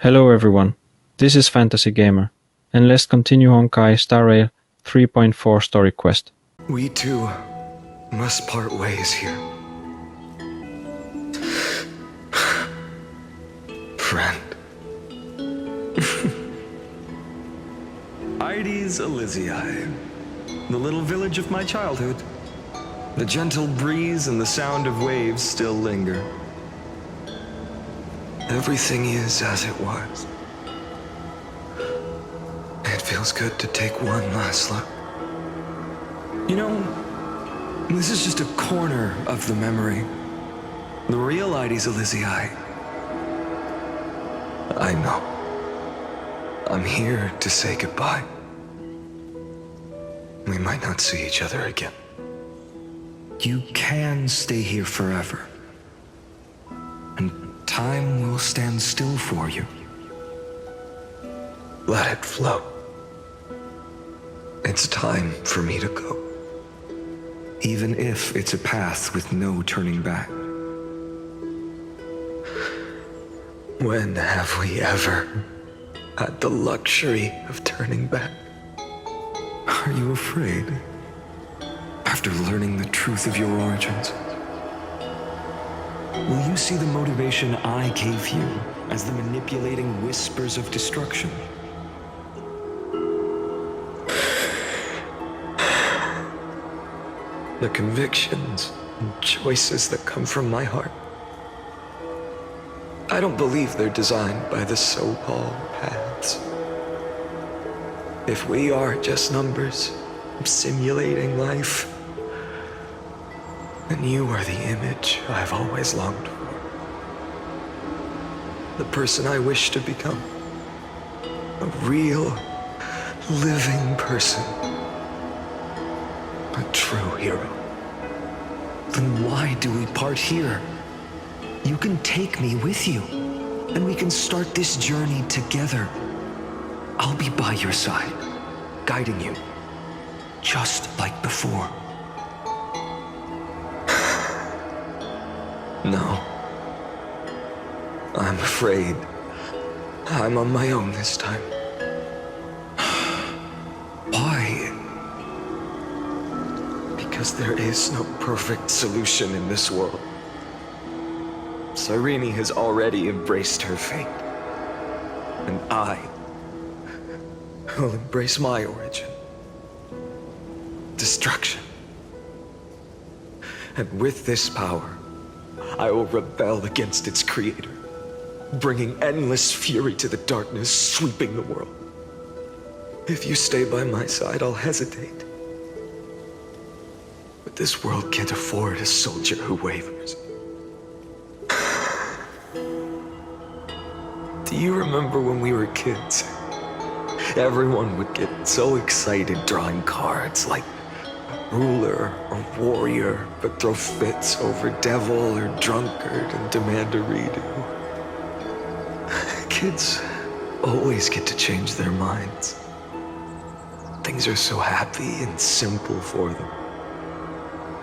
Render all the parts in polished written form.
Hello everyone, this is Fantasy Gamer, and let's continue Honkai Star Rail 3.4 story quest. We too must part ways here. Friend. Ides Elysiae, the little village of my childhood. The gentle breeze and the sound of waves still linger. Everything is as it was. It feels good to take one last look. You know, this is just a corner of the memory. The real Ides Elysiae. I know. I'm here to say goodbye. We might not see each other again. You can stay here forever. And time will stand still for you. Let it flow. It's time for me to go. Even if it's a path with no turning back. When have we ever had the luxury of turning back? Are you afraid? After learning the truth of your origins? Will you see the motivation I gave you as the manipulating whispers of destruction? The convictions and choices that come from my heart. I don't believe they're designed by the so-called paths. If we are just numbers simulating life, then you are the image I've always longed for. The person I wish to become. A real, living person. A true hero. Then why do we part here? You can take me with you, and we can start this journey together. I'll be by your side, guiding you, just like before. No. I'm afraid I'm on my own this time. Why? Because there is no perfect solution in this world. Cyrene has already embraced her fate. And I will embrace my origin. Destruction. And with this power, I will rebel against its creator, bringing endless fury to the darkness, sweeping the world. If you stay by my side, I'll hesitate. But this world can't afford a soldier who wavers. Do you remember when we were kids? Everyone would get so excited drawing cards like ruler or warrior, but throw fits over devil or drunkard and demand a redo. Kids always get to change their minds. Things are so happy and simple for them.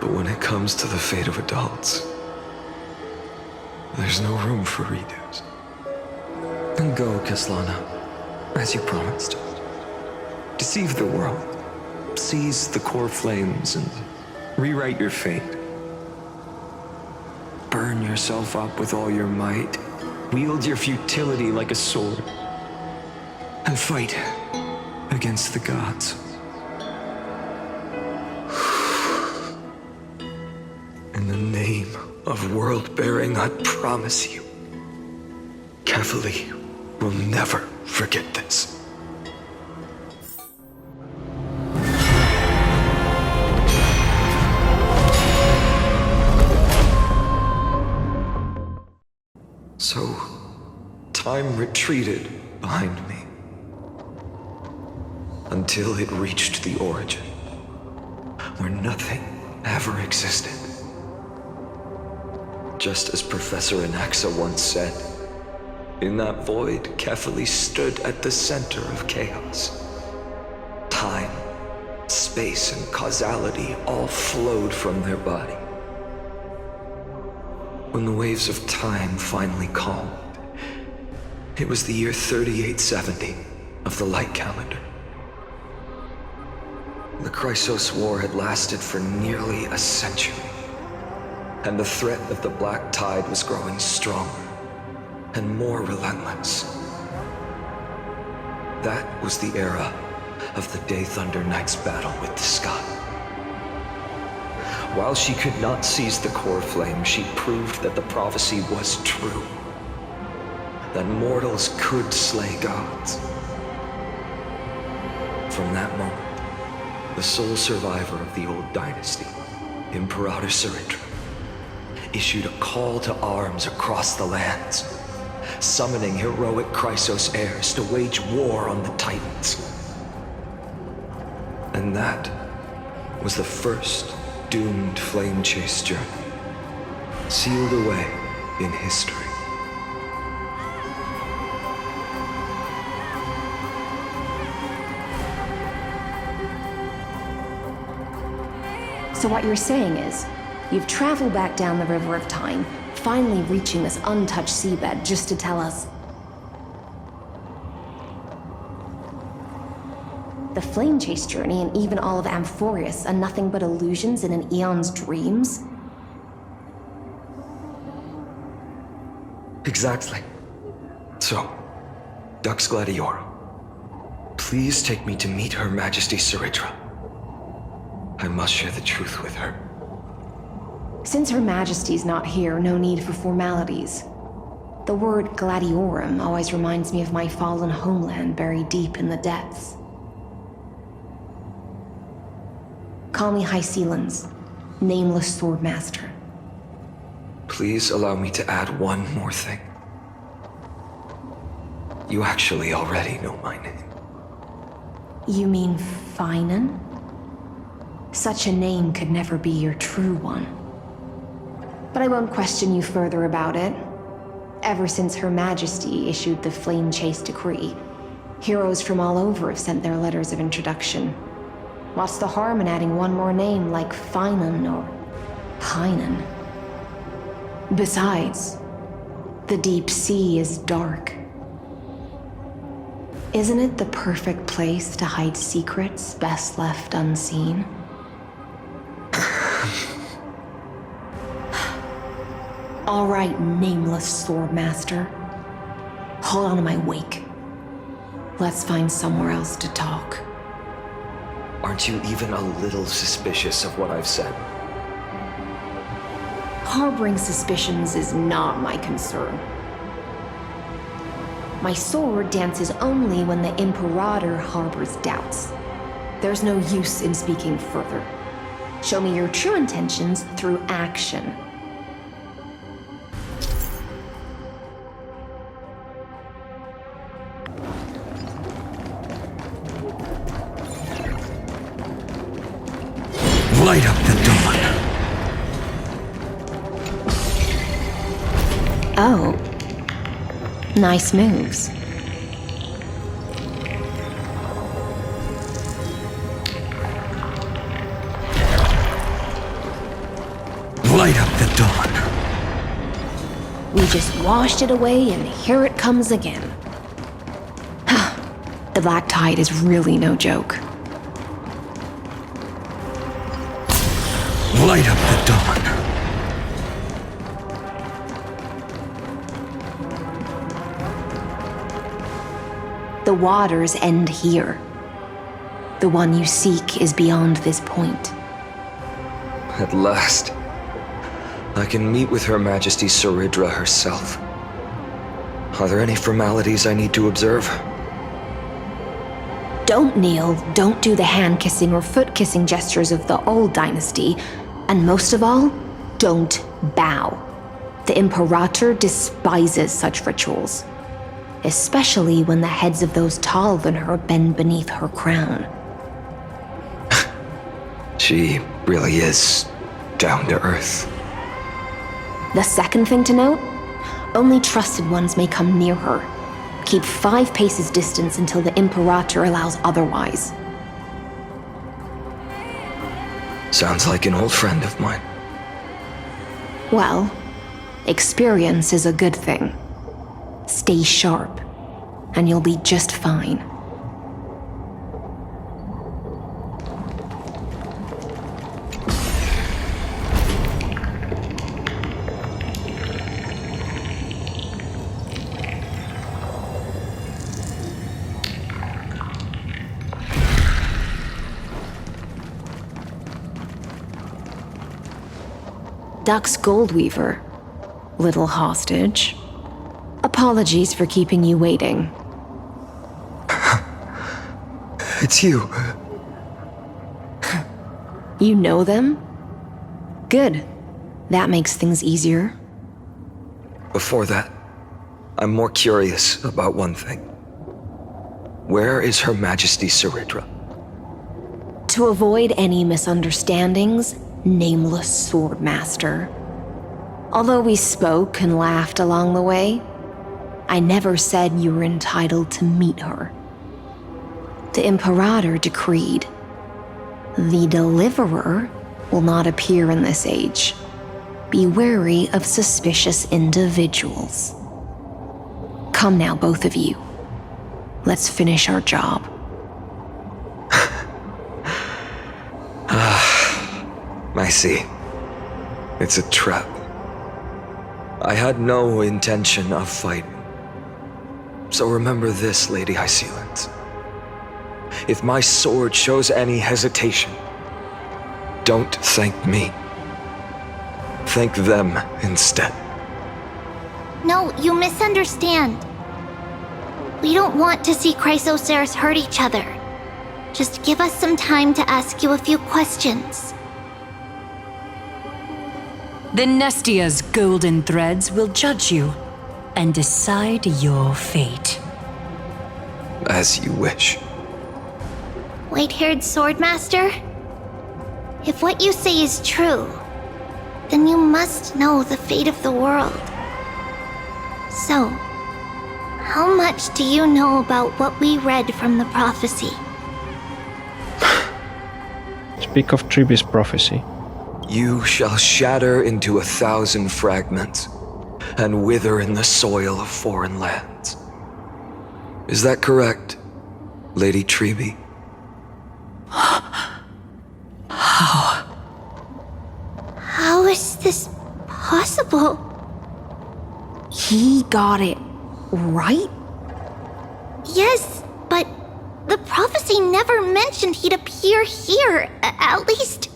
But when it comes to the fate of adults, there's no room for redos. Then go, Kislana, as you promised. Deceive the world. Seize the core flames and rewrite your fate. Burn yourself up with all your might. Wield your futility like a sword. And fight against the gods. In the name of world-bearing, I promise you, Kefali will never forget this. So, time retreated behind me until it reached the origin, where nothing ever existed. Just as Professor Anaxa once said, in that void, Kefali stood at the center of chaos. Time, space, and causality all flowed from their body. When the waves of time finally calmed, It was the year 3870 of the light calendar. The Chrysos War had lasted for nearly a century, and the threat of the Black Tide was growing stronger and more relentless. That was the era of the Day Thunder Knight's battle with the sky. While she could not seize the Coreflame, she proved that the prophecy was true. That mortals could slay gods. From that moment, the sole survivor of the old dynasty, Imperator Cerydra, issued a call to arms across the lands, summoning heroic Chrysos heirs to wage war on the Titans. And that was the first doomed flame chase journey, sealed away in history. So what you're saying is, you've traveled back down the River of Time, finally reaching this untouched seabed just to tell us the flame chase journey and even all of Amphorius are nothing but illusions in an eon's dreams? Exactly. So, Dux Gladiora, please take me to meet Her Majesty Cerydra. I must share the truth with her. Since Her Majesty's not here, no need for formalities. The word Gladiorum always reminds me of my fallen homeland buried deep in the depths. Call me Hysilens, nameless swordmaster. Please allow me to add one more thing. You actually already know my name. You mean Finan? Such a name could never be your true one. But I won't question you further about it. Ever since Her Majesty issued the Flame Chase Decree, heroes from all over have sent their letters of introduction. What's the harm in adding one more name like Finan or Hynan? Besides, the deep sea is dark. Isn't it the perfect place to hide secrets best left unseen? All right, nameless swordmaster. Hold on to my wake. Let's find somewhere else to talk. Aren't you even a little suspicious of what I've said? Harboring suspicions is not my concern. My sword dances only when the Imperator harbors doubts. There's no use in speaking further. Show me your true intentions through action. Light up the dawn. Oh. Nice moves. Light up the dawn. We just washed it away and here it comes again. The Black Tide is really no joke. Light up the dawn. The waters end here. The one you seek is beyond this point. At last, I can meet with Her Majesty Cerydra herself. Are there any formalities I need to observe? Don't kneel, don't do the hand-kissing or foot-kissing gestures of the old dynasty, and most of all, don't bow. The Imperator despises such rituals, especially when the heads of those taller than her bend beneath her crown. She really is down to earth. The second thing to note, only trusted ones may come near her. Keep 5 paces distance until the Imperator allows otherwise. Sounds like an old friend of mine. Well, experience is a good thing. Stay sharp. and you'll be just fine. Dux Goldweaver, little hostage. Apologies for keeping you waiting. It's you. You know them? Good. That makes things easier. Before that, I'm more curious about one thing. Where is Her Majesty Cerydra? To avoid any misunderstandings, nameless Swordmaster. Although we spoke and laughed along the way, I never said you were entitled to meet her. The Imperator decreed, the Deliverer will not appear in this age. Be wary of suspicious individuals. Come now, both of you. Let's finish our job. I see. It's a trap. I had no intention of fighting. So remember this, Lady Hysilens. If my sword shows any hesitation, don't thank me. Thank them instead. No, you misunderstand. We don't want to see Chrysoceres hurt each other. Just give us some time to ask you a few questions. The Nestia's golden threads will judge you and decide your fate. As you wish. White-haired Swordmaster? If what you say is true, then you must know the fate of the world. So, how much do you know about what we read from the prophecy? Speak of Tribbie's prophecy. You shall shatter into 1,000 fragments and wither in the soil of foreign lands. Is that correct, Lady Tribbie? How is this possible? He got it right? Yes, but the prophecy never mentioned he'd appear here, at least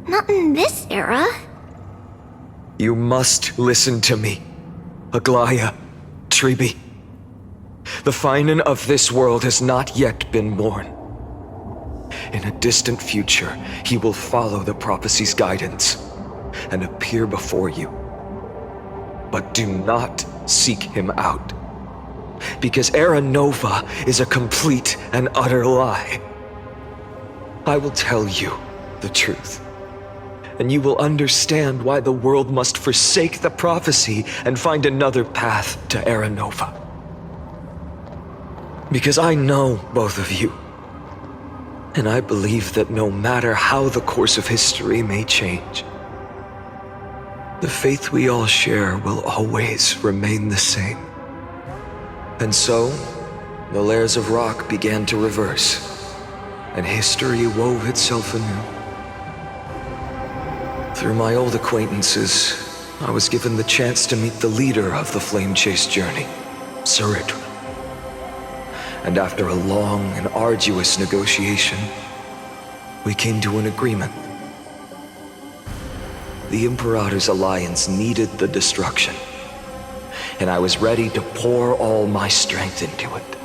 not in this era. You must listen to me, Aglaea, Tribbie. The Finan of this world has not yet been born. In a distant future, he will follow the prophecy's guidance and appear before you. But do not seek him out, because Era Nova is a complete and utter lie. I will tell you the truth, and you will understand why the world must forsake the prophecy and find another path to Era Nova. Because I know both of you, and I believe that no matter how the course of history may change, the faith we all share will always remain the same. And so, the layers of rock began to reverse, and history wove itself anew. Through my old acquaintances, I was given the chance to meet the leader of the Flame Chase journey, Cerydra. And after a long and arduous negotiation, we came to an agreement. The Imperator's alliance needed the destruction, and I was ready to pour all my strength into it.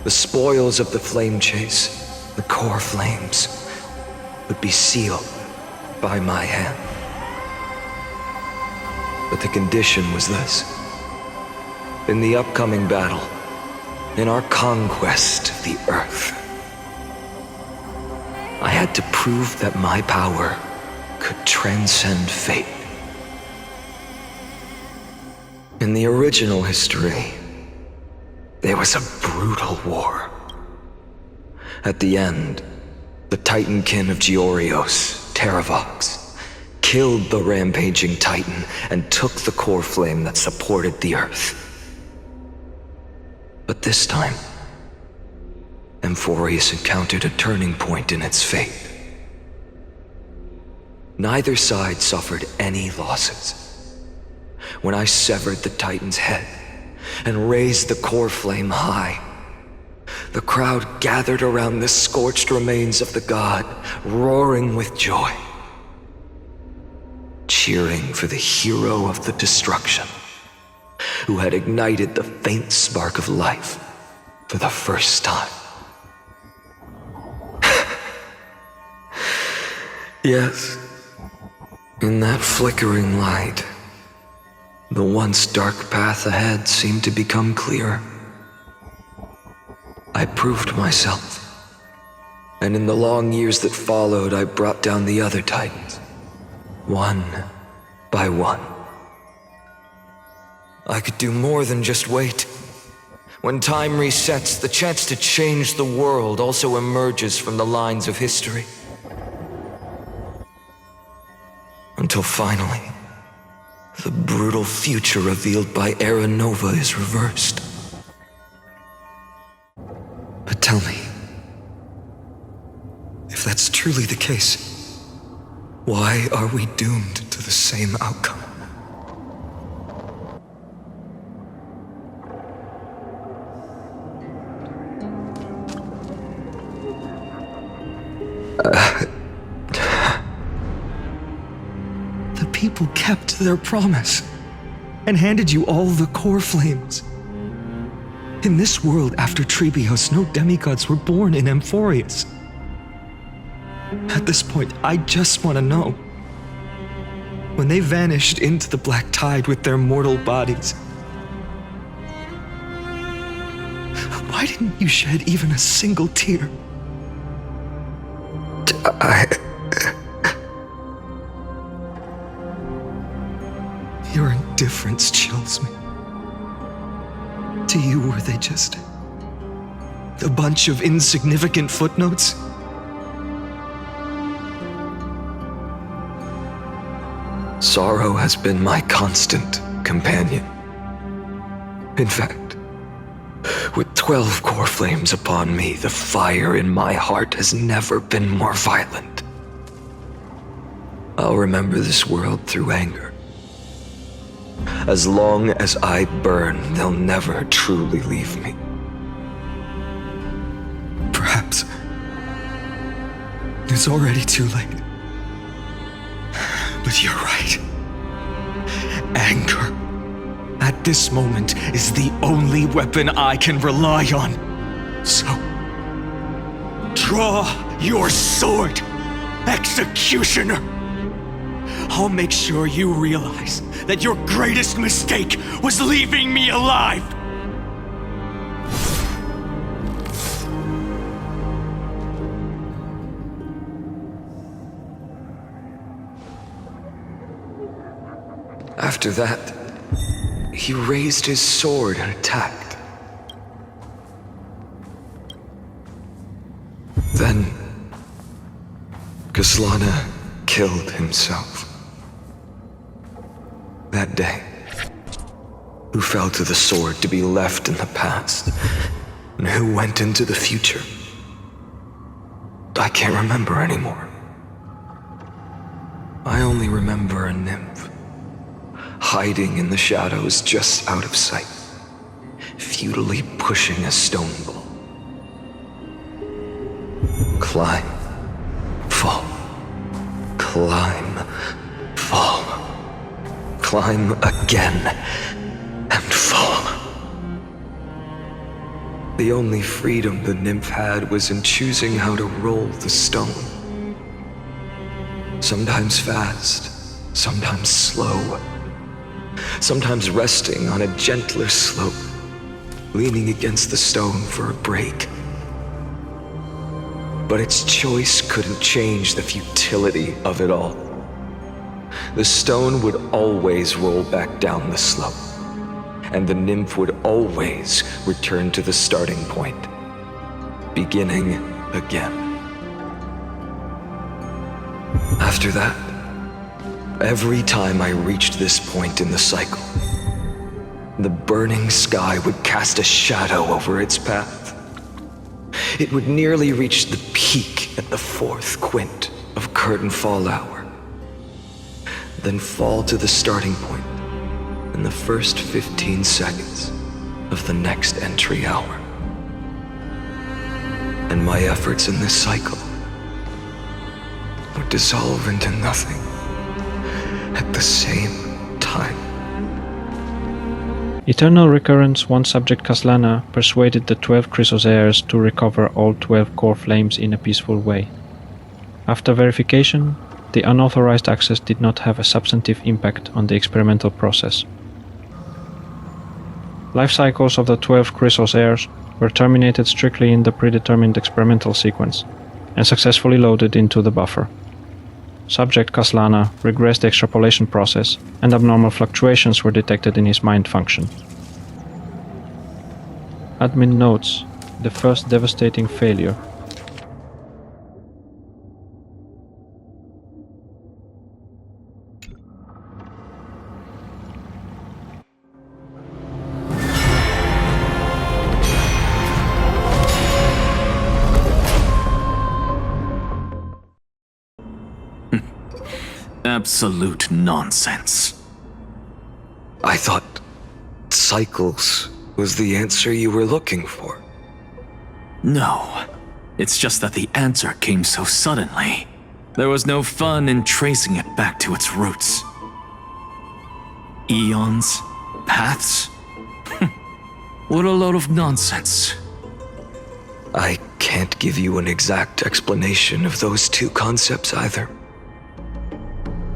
The spoils of the Flame Chase, the Coreflames, would be sealed by my hand. But the condition was this. In the upcoming battle, in our conquest of the Earth, I had to prove that my power could transcend fate. In the original history, there was a brutal war. At the end, the Titankin of Georios, Terravox, killed the rampaging Titan and took the Coreflame that supported the Earth. But this time, Amphorius encountered a turning point in its fate. Neither side suffered any losses. When I severed the Titan's head and raised the Coreflame high, the crowd gathered around the scorched remains of the god, roaring with joy, cheering for the hero of the destruction, who had ignited the faint spark of life for the first time. Yes, in that flickering light, the once dark path ahead seemed to become clearer. I proved myself, and in the long years that followed, I brought down the other Titans, one by one. I could do more than just wait. When time resets, the chance to change the world also emerges from the lines of history. Until finally, the brutal future revealed by Era Nova is reversed. But tell me, if that's truly the case, why are we doomed to the same outcome? The people kept their promise and handed you all the Coreflames. In this world after Tribbios, no demigods were born in Amphorius. At this point, I just want to know. When they vanished into the black tide with their mortal bodies, why didn't you shed even a single tear? Your indifference chills me. To you, were they just a bunch of insignificant footnotes? Sorrow has been my constant companion. In fact, with 12 Coreflames upon me, the fire in my heart has never been more violent. I'll remember this world through anger. As long as I burn, they'll never truly leave me. Perhaps it's already too late. But you're right. Anger, at this moment, is the only weapon I can rely on. So, draw your sword, Executioner! I'll make sure you realize that your greatest mistake was leaving me alive! After that, he raised his sword and attacked. Then, Kaslana killed himself. That day, who fell to the sword to be left in the past, and who went into the future, I can't remember anymore. I only remember a nymph, hiding in the shadows just out of sight, futilely pushing a stone ball. Climb, fall, climb, fall, climb again, and fall. The only freedom the nymph had was in choosing how to roll the stone. Sometimes fast, sometimes slow. Sometimes resting on a gentler slope, leaning against the stone for a break. But its choice couldn't change the futility of it all. The stone would always roll back down the slope, and the nymph would always return to the starting point, beginning again. After that, every time I reached this point in the cycle, the burning sky would cast a shadow over its path. It would nearly reach the peak at the 4th quint of curtain fall hour, then fall to the starting point in the first 15 seconds of the next entry hour. And my efforts in this cycle would dissolve into nothing at the same time. Eternal Recurrence 1 subject Kaslana persuaded the 12 Chrysos heirs to recover all 12 core flames in a peaceful way. After verification, the unauthorized access did not have a substantive impact on the experimental process. Life cycles of the 12 Chrysos heirs were terminated strictly in the predetermined experimental sequence, and successfully loaded into the buffer. Subject Kaslana regressed the extrapolation process, and abnormal fluctuations were detected in his mind function. Admin notes the first devastating failure. Absolute nonsense. I thought cycles was the answer you were looking for. No, it's just that the answer came so suddenly. There was no fun in tracing it back to its roots. Eons? Paths? What a load of nonsense. I can't give you an exact explanation of those two concepts either.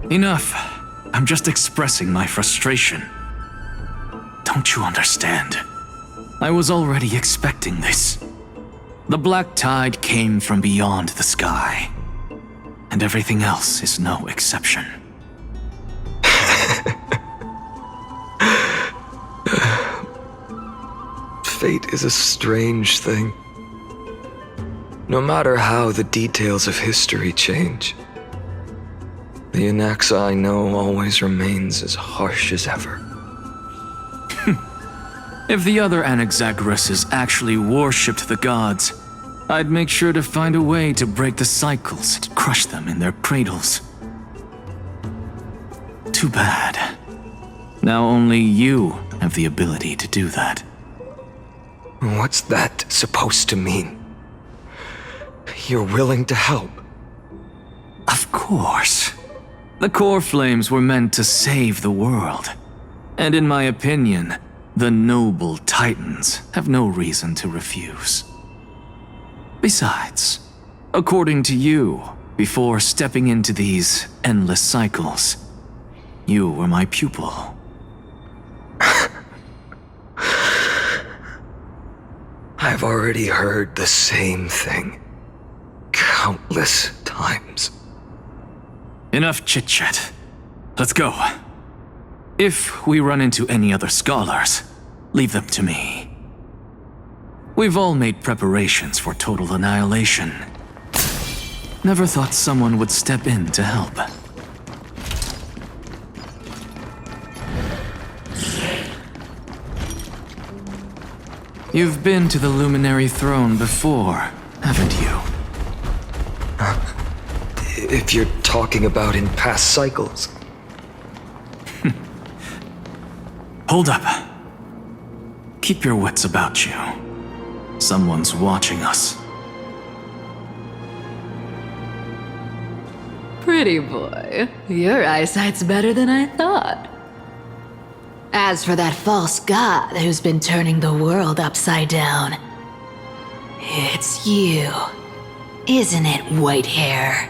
Enough. I'm just expressing my frustration. Don't you understand? I was already expecting this. The black tide came from beyond the sky, and everything else is no exception. Fate is a strange thing. No matter how the details of history change, the Anaxa I know always remains as harsh as ever. If the other Anaxagoras actually worshipped the gods, I'd make sure to find a way to break the cycles and crush them in their cradles. Too bad. Now only you have the ability to do that. What's that supposed to mean? You're willing to help? Of course. The Coreflames were meant to save the world. And in my opinion, the noble Titans have no reason to refuse. Besides, according to you, before stepping into these endless cycles, you were my pupil. I've already heard the same thing countless times. Enough chit-chat. Let's go. If we run into any other scholars, leave them to me. We've all made preparations for total annihilation. Never thought someone would step in to help. You've been to the Luminary Throne before, haven't you? If you're talking about in past cycles. Hold up. Keep your wits about you. Someone's watching us. Pretty boy, your eyesight's better than I thought. As for that false god who's been turning the world upside down, it's you, isn't it, Whitehair?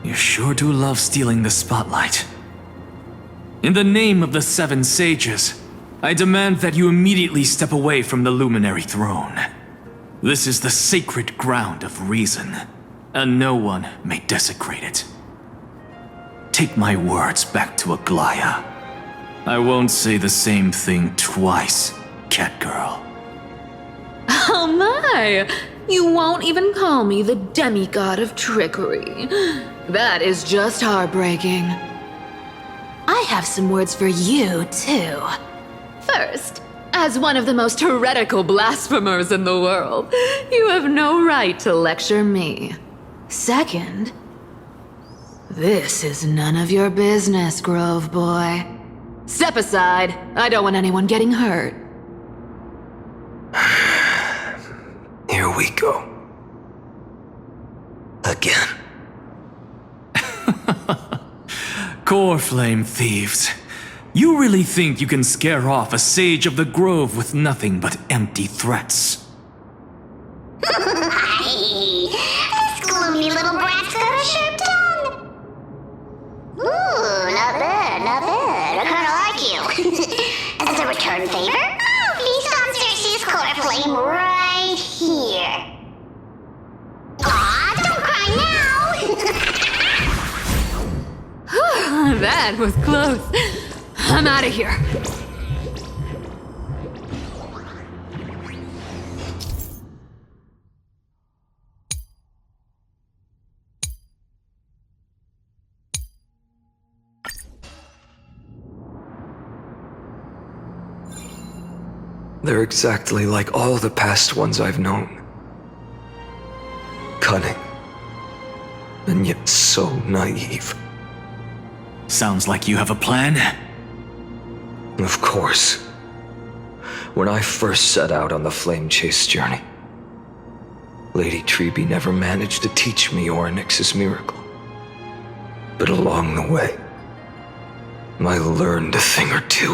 You sure do love stealing the spotlight. In the name of the Seven Sages, I demand that you immediately step away from the Luminary Throne. This is the sacred ground of reason, and no one may desecrate it. Take my words back to Aglaea. I won't say the same thing twice, Catgirl. Oh my! You won't even call me the demigod of trickery. That is just heartbreaking. I have some words for you, too. First, as one of the most heretical blasphemers in the world, you have no right to lecture me. Second, this is none of your business, Grove Boy. Step aside. I don't want anyone getting hurt. Here we go. Again. Coreflame thieves. You really think you can scare off a sage of the grove with nothing but empty threats? This gloomy little brat's got a sharp tongue. Ooh, not bad, not bad. I kinda like you. As a return favor, please come Cersei's Coreflame right here. Aw, don't cry now! That was close. I'm out of here. They're exactly like all the past ones I've known. Cunning. And yet so naive. Sounds like you have a plan. Of course. When I first set out on the flame chase journey, Lady Tribbie never managed to teach me Oronyx's miracle. But along the way, I learned a thing or two.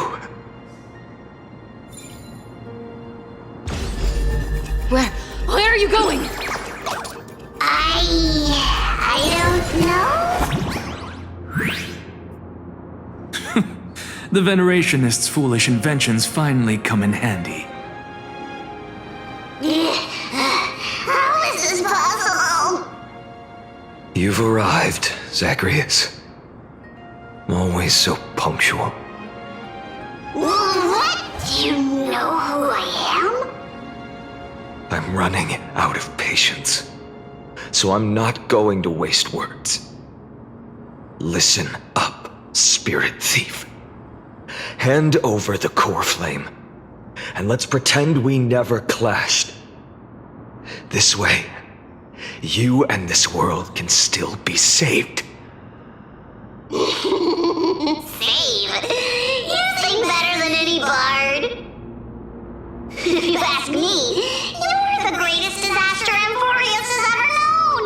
Where are you going? I don't know. The Venerationists' foolish inventions finally come in handy. How is this possible? You've arrived, Zagreus. Always so punctual. What? Do you know who I am? I'm running out of patience, so I'm not going to waste words. Listen up, Spirit Thief. Hand over the Coreflame, and let's pretend we never clashed. This way, you and this world can still be saved. Save? You sing better than any bard. If you ask me, you're the greatest disaster Emporius has ever known.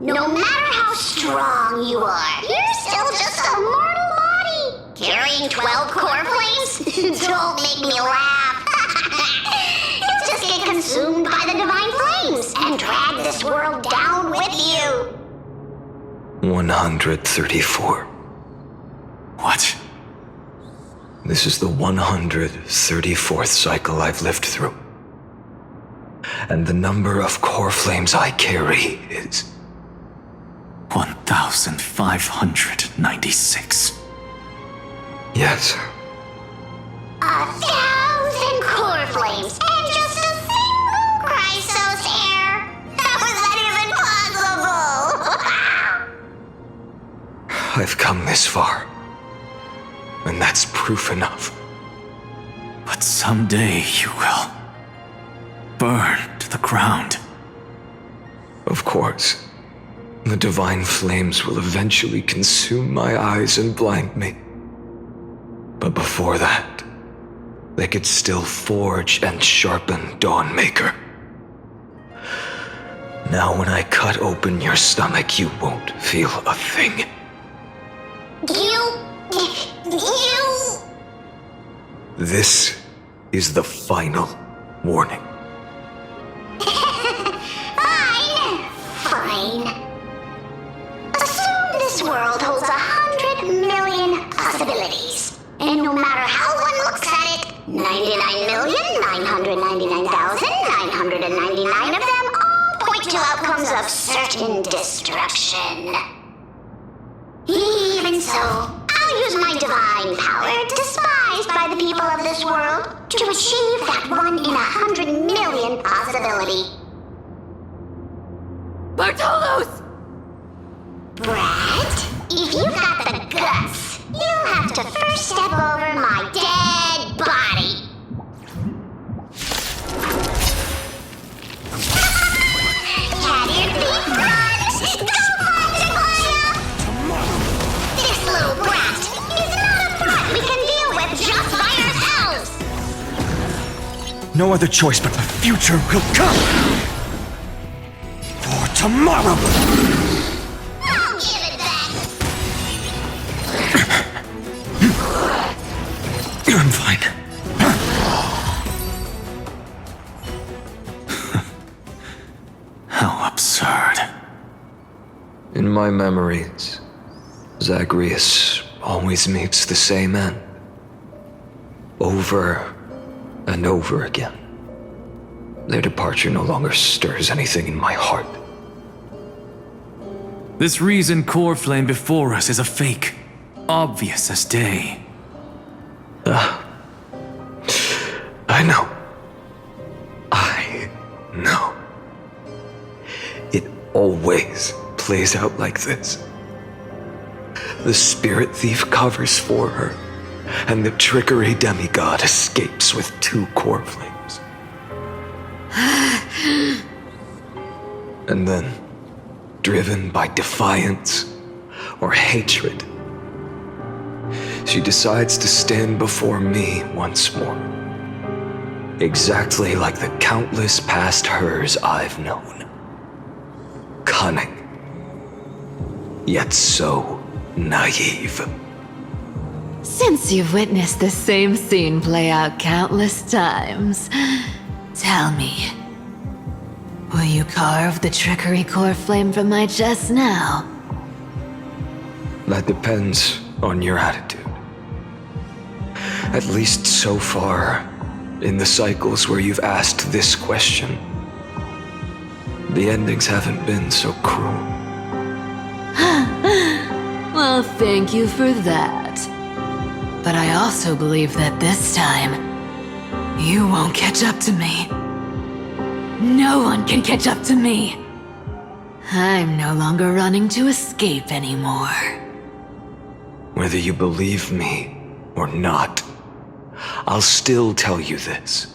No matter how strong you are, you're still just a mortal body. Carrying 12 Coreflames? Don't make me laugh. You'll just get consumed by the divine flames and drag this world down with you. 134. What? This is the 134th cycle I've lived through. And the number of Coreflames I carry is 1,596. Yes. 1,000 Coreflames and just a single Chrysos heir. How is that even possible? I've come this far. And that's proof enough. But someday you will burn to the ground. Of course. The divine flames will eventually consume my eyes and blind me. But before that, they could still forge and sharpen Dawnmaker. Now when I cut open your stomach, you won't feel a thing. You... This is the final warning. Fine. Assume this world holds 100 million possibilities. And no matter how one looks at it, 99,999,999 of them all point to outcomes of certain destruction. Even so, I'll use my divine power, despised by the people of this world, to achieve that 1 in 100 million possibility. Bartholos! Brat? If you've got the guts, you'll have to first step over my dead body. Cat ear thief runs! Go for it, Aglaea! This little brat is not a threat we can deal with just by ourselves! No other choice but the future will come! For tomorrow! I'll give it back! I'm fine. How absurd. In my memories, Zagreus always meets the same end. Over and over again. Their departure no longer stirs anything in my heart. This reason Coreflame before us is a fake, obvious as day. I know. I know. It always plays out like this. The spirit thief covers for her, and the trickery demigod escapes with 2 Coreflames. And then, driven by defiance or hatred, she decides to stand before me once more. Exactly like the countless past hers I've known. Cunning. Yet so naive. Since you've witnessed the same scene play out countless times, tell me, will you carve the trickery Coreflame from my chest now? That depends on your attitude. At least so far, in the cycles where you've asked this question, the endings haven't been so cruel. Well, thank you for that. But I also believe that this time, you won't catch up to me. No one can catch up to me. I'm no longer running to escape anymore. Whether you believe me or not, I'll still tell you this.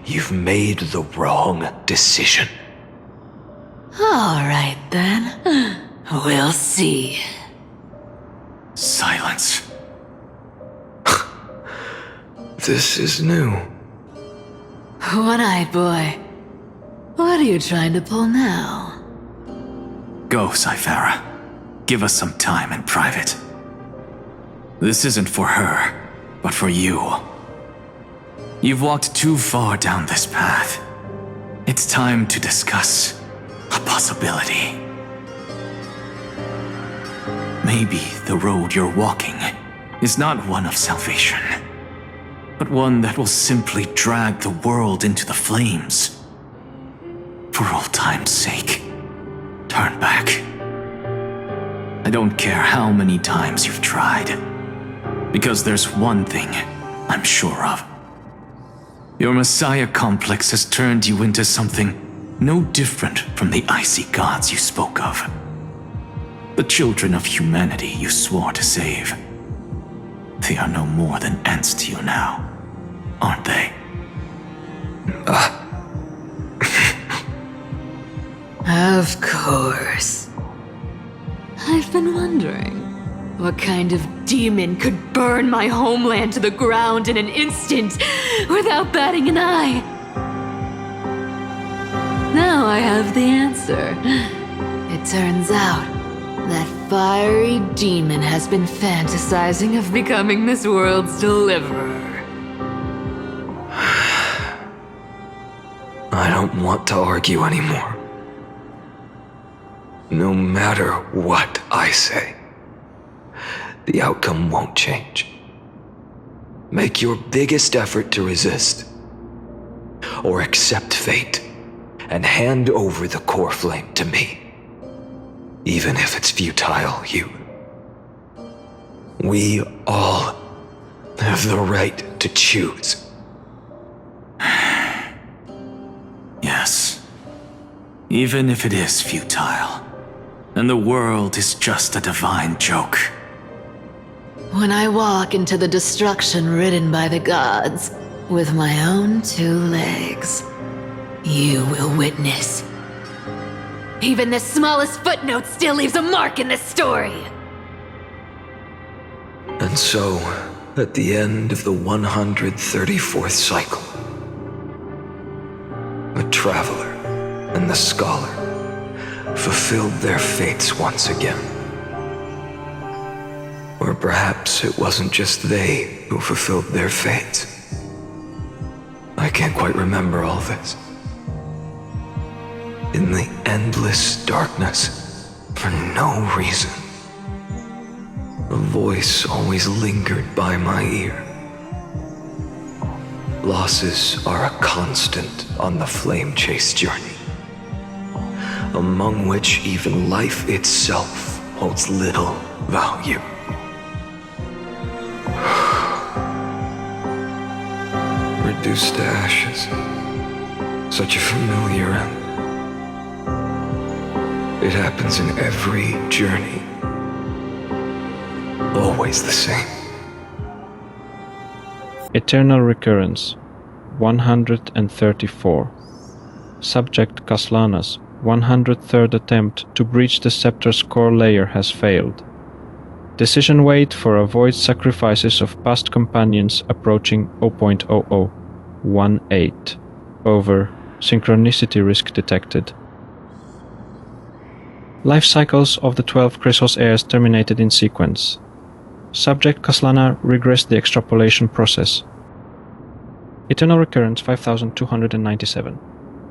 You've made the wrong decision. All right then. We'll see. Silence. This is new. One-eyed boy. What are you trying to pull now? Go, Cyphera. Give us some time in private. This isn't for her, but for you. You've walked too far down this path. It's time to discuss a possibility. Maybe the road you're walking is not one of salvation, but one that will simply drag the world into the flames. For old time's sake, turn back. I don't care how many times you've tried, because there's one thing I'm sure of. Your Messiah complex has turned you into something no different from the icy gods you spoke of. The children of humanity you swore to save. They are no more than ants to you now, aren't they? Of course. I've been wondering, what kind of demon could burn my homeland to the ground in an instant without batting an eye? Now I have the answer. It turns out that fiery demon has been fantasizing of becoming this world's deliverer. I don't want to argue anymore. No matter what I say, the outcome won't change. Make your biggest effort to resist, or accept fate, and hand over the Coreflame to me. Even if it's futile, we all have the right to choose. Yes. Even if it is futile. and the world is just a divine joke. When I walk into the destruction ridden by the gods, with my own 2 legs, you will witness. Even the smallest footnote still leaves a mark in this story! And so, at the end of the 134th cycle, the Traveler and the Scholar fulfilled their fates once again. Or perhaps it wasn't just they who fulfilled their fates. I can't quite remember all this. In the endless darkness, for no reason, a voice always lingered by my ear. Losses are a constant on the flame chase journey, among which even life itself holds little value. Reduced to ashes, such a familiar end. It happens in every journey. Always the same. Eternal Recurrence 134. Subject Kaslana's 103rd attempt to breach the scepter's core layer has failed. Decision weight for avoid sacrifices of past companions approaching 0.0018. Over. Synchronicity risk detected. Life cycles of the 12 Chrysos heirs terminated in sequence. Subject Kaslana regressed the extrapolation process. Eternal Recurrence 5297.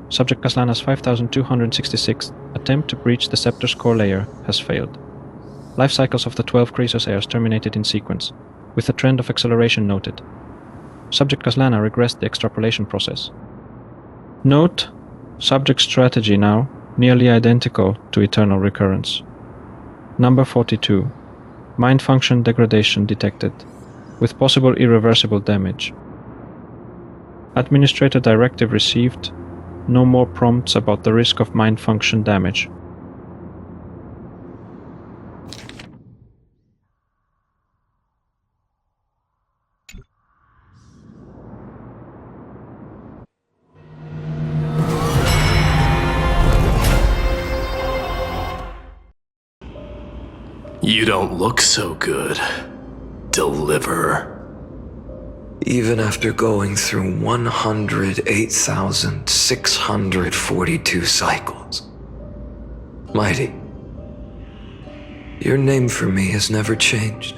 Subject Kaslana's 5266th attempt to breach the scepter's core layer has failed. Life cycles of the 12 Chrysos heirs terminated in sequence, with a trend of acceleration noted. Subject Kaslana regressed the extrapolation process. Note: subject strategy now nearly identical to Eternal Recurrence. Number 42. Mind function degradation detected, with possible irreversible damage. Administrator directive received. No more prompts about the risk of mind function damage. You don't look so good, Deliverer. Even after going through 108,642 cycles. Mydei, your name for me has never changed.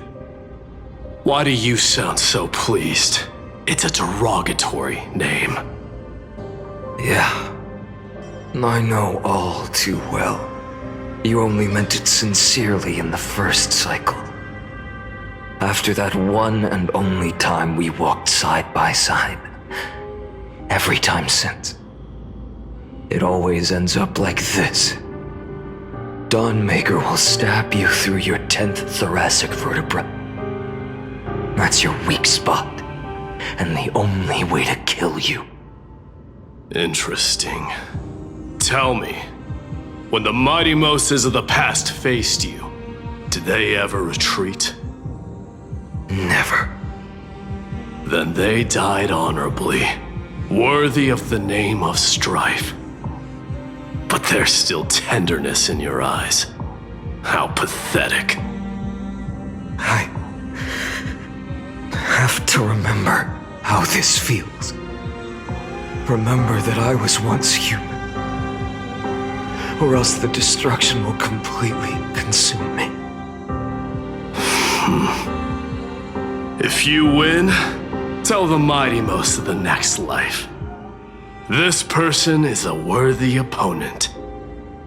Why do you sound so pleased? It's a derogatory name. Yeah, I know all too well. You only meant it sincerely in the first cycle. After that one and only time we walked side by side. Every time since. It always ends up like this. Dawnmaker will stab you through your 10th thoracic vertebra. That's your weak spot, and the only way to kill you. Interesting. Tell me, when the Mydeimoses of the past faced you, did they ever retreat? Never. Then they died honorably, worthy of the name of strife. But there's still tenderness in your eyes. How pathetic. I have to remember how this feels. Remember that I was once human. Or else the destruction will completely consume me. If you win, tell the Mydeimos of the next life. This person is a worthy opponent.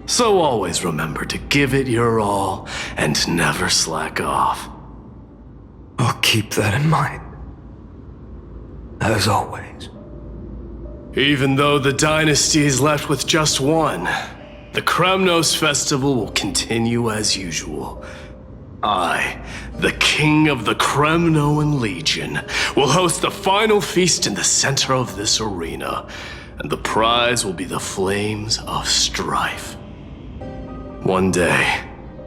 So always remember to give it your all and never slack off. I'll keep that in mind. As always. Even though the dynasty is left with just one, the Kremnos festival will continue as usual. I, the king of the Kremnoan Legion, will host the final feast in the center of this arena, and the prize will be the flames of strife. One day,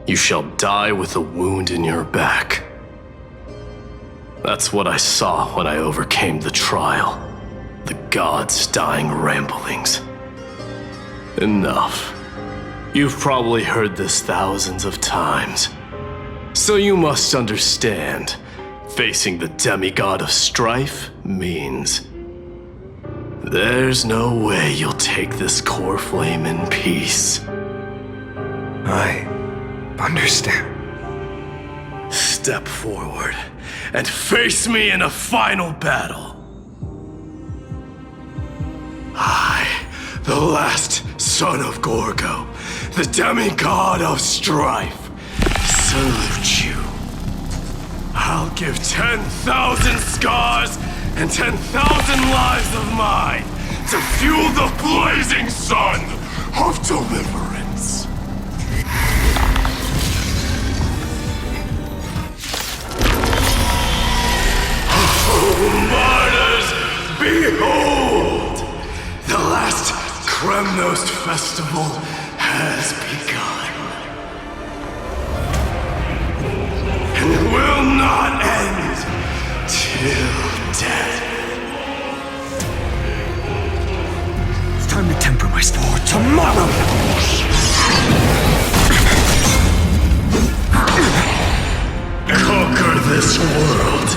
You shall die with a wound in your back. That's what I saw when I overcame the trial. The gods' dying ramblings. Enough. You've probably heard this thousands of times. So you must understand, facing the demigod of strife means there's no way you'll take this Coreflame in peace. I understand. Step forward and face me in a final battle. I, the last son of Gorgo, the demigod of strife, salute you. I'll give 10,000 scars and 10,000 lives of mine to fuel the blazing sun of deliverance. Oh, martyrs, behold! The last Kremnos festival has begun. And it will not end till death. It's time to temper my for tomorrow! Conquer this world,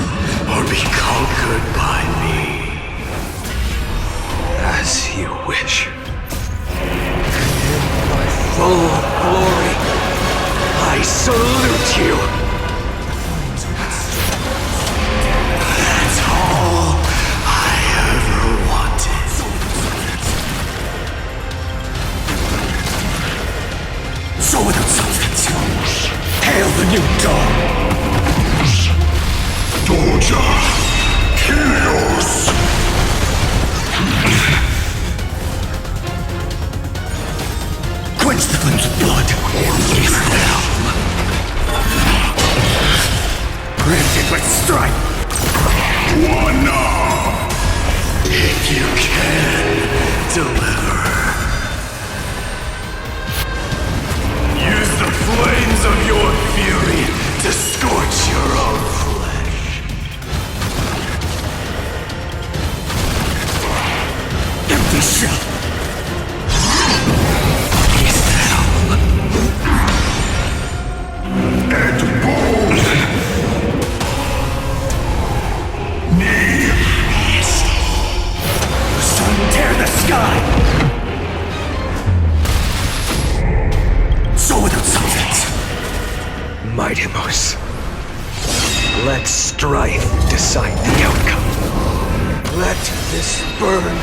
or be conquered by me. As you wish. In my full glory, I salute you! That's all I ever wanted. So without substance, hail the new dawn! Doja, Kyrios! Quench the flames of blood! Release them! Granted with strife! One now! If you can, deliver. Use the flames of your fury to scorch your own flesh. Empty shell! And bold! The sun tear the sky! So without substance! Mydeimos. Let strife decide the outcome. Let this burn.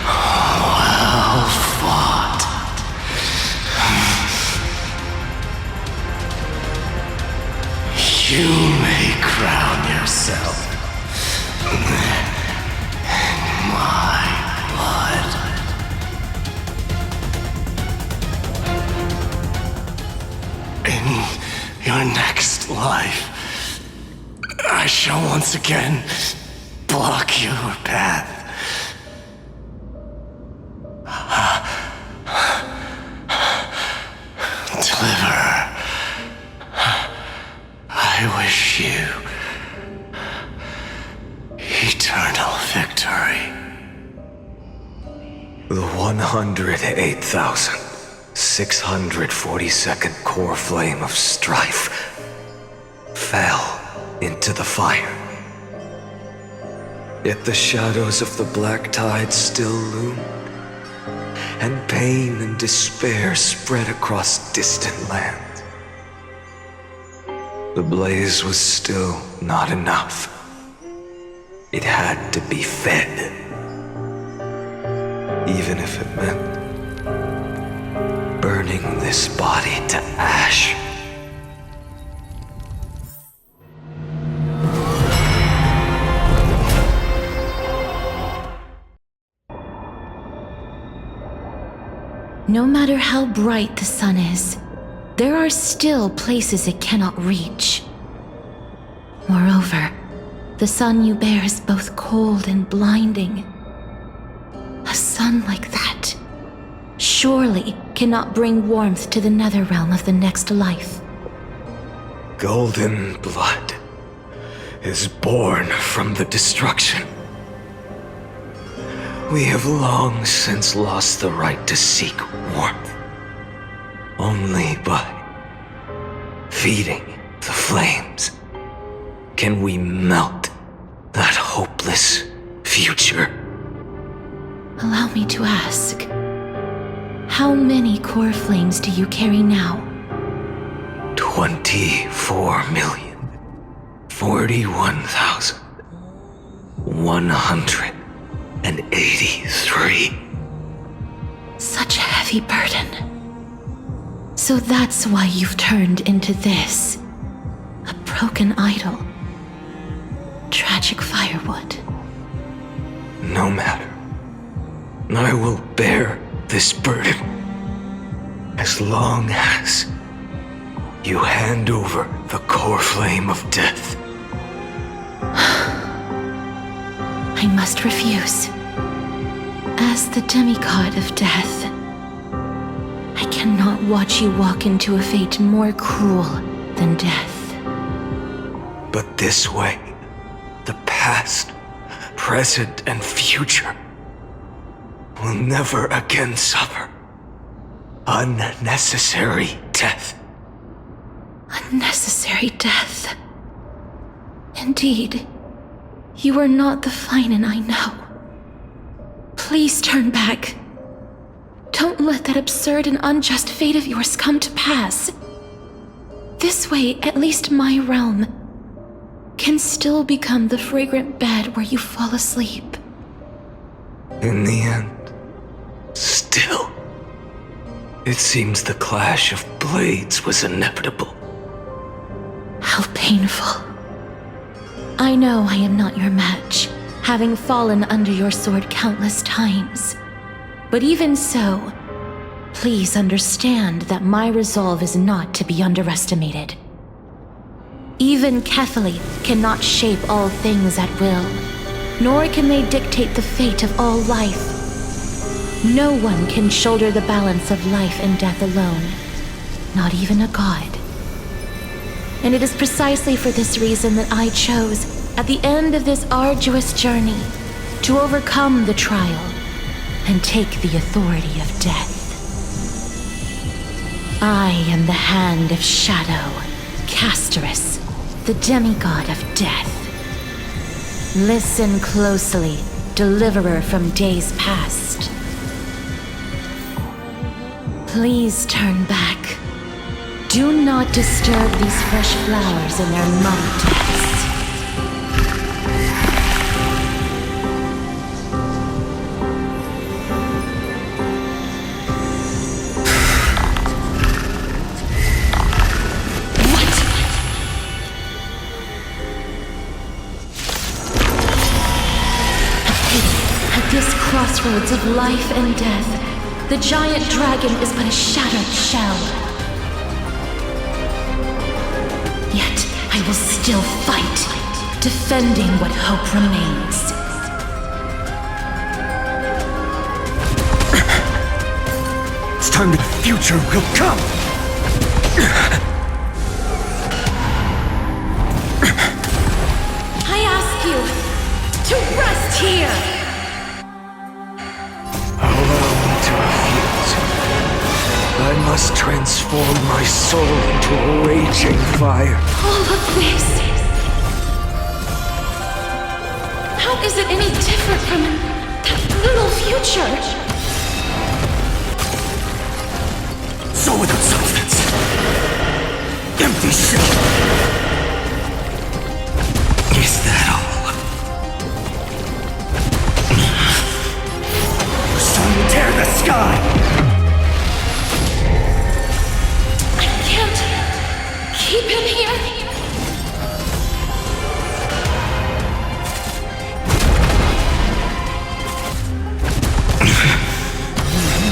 Well fought. You may crown yourself in my blood. In your next life, I shall once again block your path. Deliver. I wish you eternal victory. The 108,642nd Coreflame of strife fell into the fire. Yet the shadows of the black tide still loomed, and pain and despair spread across distant lands. The blaze was still not enough. It had to be fed. Even if it meant burning this body to ash. No matter how bright the sun is, there are still places it cannot reach. Moreover, the sun you bear is both cold and blinding. A sun like that surely cannot bring warmth to the nether realm of the next life. Golden blood is born from the destruction. We have long since lost the right to seek warmth. Only by feeding the flames can we melt that hopeless future. Allow me to ask, how many core flames do you carry now? 24,041,183. Such a heavy burden. So that's why you've turned into this. A broken idol. Tragic firewood. No matter. I will bear this burden as long as you hand over the Coreflame of death. I must refuse. As the demigod of death, I cannot watch you walk into a fate more cruel than death. But this way, the past, present, and future will never again suffer unnecessary death. Unnecessary death. Indeed, you are not the Finan I know. Please turn back. Don't let that absurd and unjust fate of yours come to pass. This way, at least my realm can still become the fragrant bed where you fall asleep. In the end, still, it seems the clash of blades was inevitable. How painful. I know I am not your match, having fallen under your sword countless times. But even so, please understand that my resolve is not to be underestimated. Even Kethali cannot shape all things at will, nor can they dictate the fate of all life. No one can shoulder the balance of life and death alone, not even a god. And it is precisely for this reason that I chose, at the end of this arduous journey, to overcome the trial and take the authority of death. I am the Hand of Shadow, Castorice, the demigod of death. Listen closely, deliverer from days past. Please turn back. Do not disturb these fresh flowers in their muddy depths. Crossroads of life and death, the giant dragon is but a shattered shell. Yet I will still fight, defending what hope remains. It's time the future will come! I ask you to rest here! I must transform my soul into a raging fire. All of this... How is it any different from that little future? Soul without substance. Empty shell. Is that all? Sun tear the sky! Keep him here!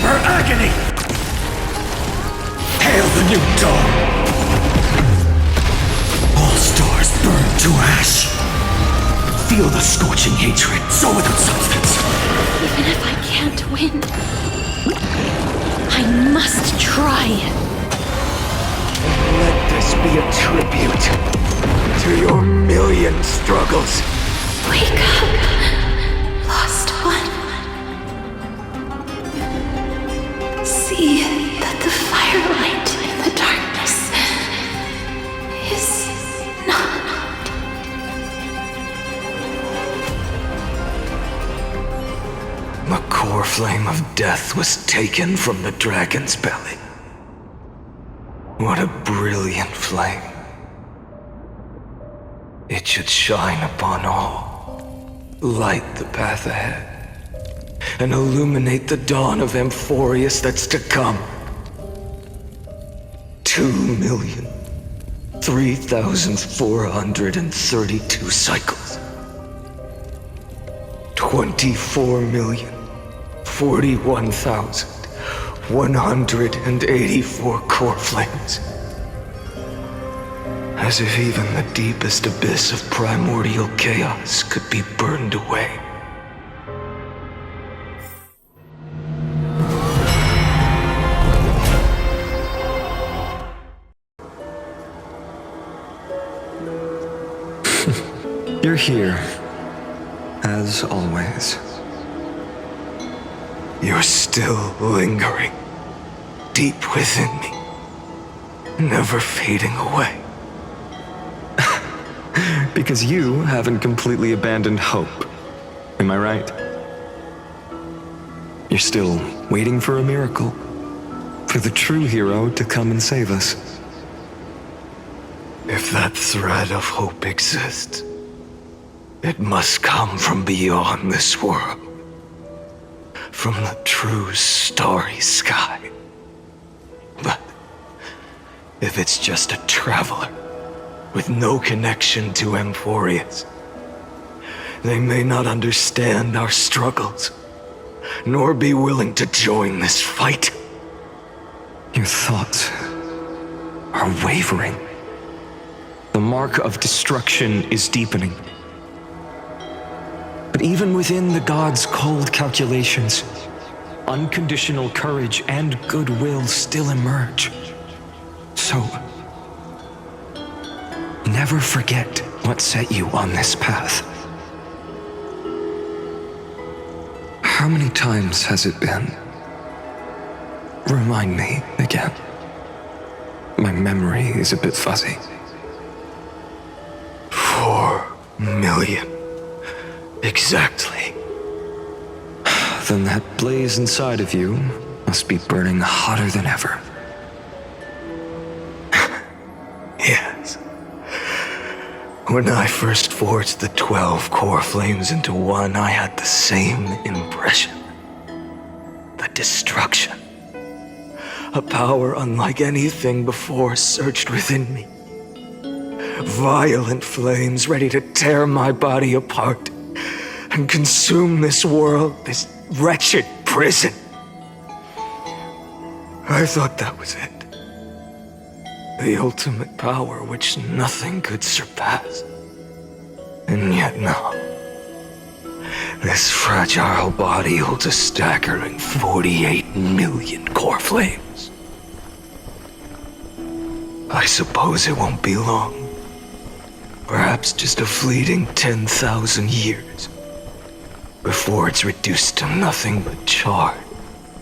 Her agony! Hail the new dawn! All stars burn to ash! Feel the scorching hatred, so without substance. Even if I can't win, I must try. Let this be a tribute to your million struggles. Wake up, lost one. See that the firelight in the darkness is not. The Coreflame of death was taken from the dragon's belly. What a brilliant flame. It should shine upon all, light the path ahead, and illuminate the dawn of Amphorius that's to come. 2,003,432 cycles. 24,041,184 core flames. As if even the deepest abyss of primordial chaos could be burned away. You're here, as always. You're still lingering, deep within me, never fading away. Because you haven't completely abandoned hope. Am I right? You're still waiting for a miracle. For the true hero to come and save us. If that thread of hope exists, it must come from beyond this world. From the true starry sky. But if it's just a traveler, with no connection to Amphorius, they may not understand our struggles, nor be willing to join this fight. Your thoughts are wavering. The mark of destruction is deepening. But even within the gods' cold calculations, unconditional courage and goodwill still emerge. So, never forget what set you on this path. How many times has it been? Remind me again. My memory is a bit fuzzy. 4 million. Exactly. Then that blaze inside of you must be burning hotter than ever. Yes. When I first forged the 12 core flames into one, I had the same impression. The destruction. A power unlike anything before surged within me. Violent flames ready to tear my body apart and consume this world, this wretched prison. I thought that was it. The ultimate power which nothing could surpass. And yet no. This fragile body holds a staggering 48 million core flames. I suppose it won't be long. Perhaps just a fleeting 10,000 years. Before it's reduced to nothing but charred,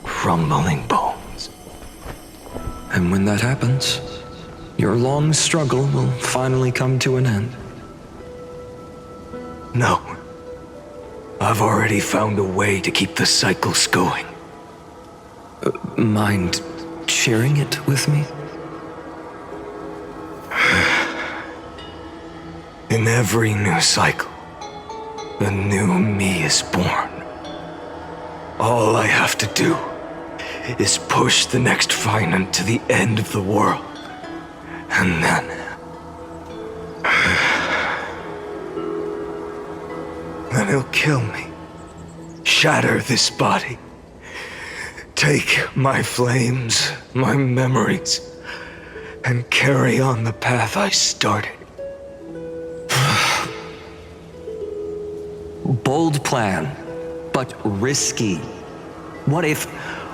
crumbling bones. And when that happens, your long struggle will finally come to an end. No. I've already found a way to keep the cycles going. Mind sharing it with me? In every new cycle, a new me is born. All I have to do is push the next finite to the end of the world. And then... then he'll kill me. Shatter this body. Take my flames, my memories, and carry on the path I started. Bold plan, but risky. What if,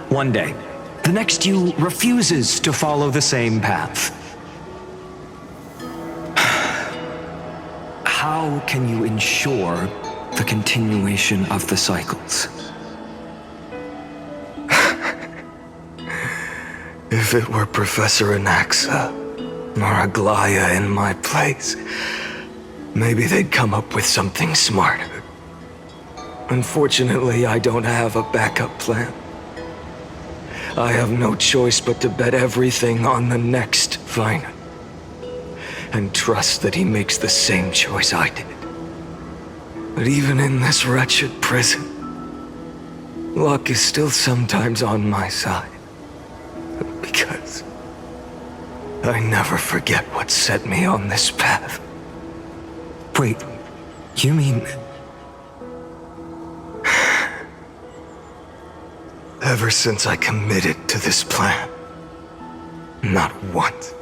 one day, the next you refuses to follow the same path? How can you ensure the continuation of the cycles? If it were Professor Anaxa or Aglaea in my place, maybe they'd come up with something smarter. Unfortunately, I don't have a backup plan. I have no choice but to bet everything on the next Final, and trust that he makes the same choice I did. But even in this wretched prison, luck is still sometimes on my side. Because I never forget what set me on this path. Wait, you mean... Ever since I committed to this plan, not once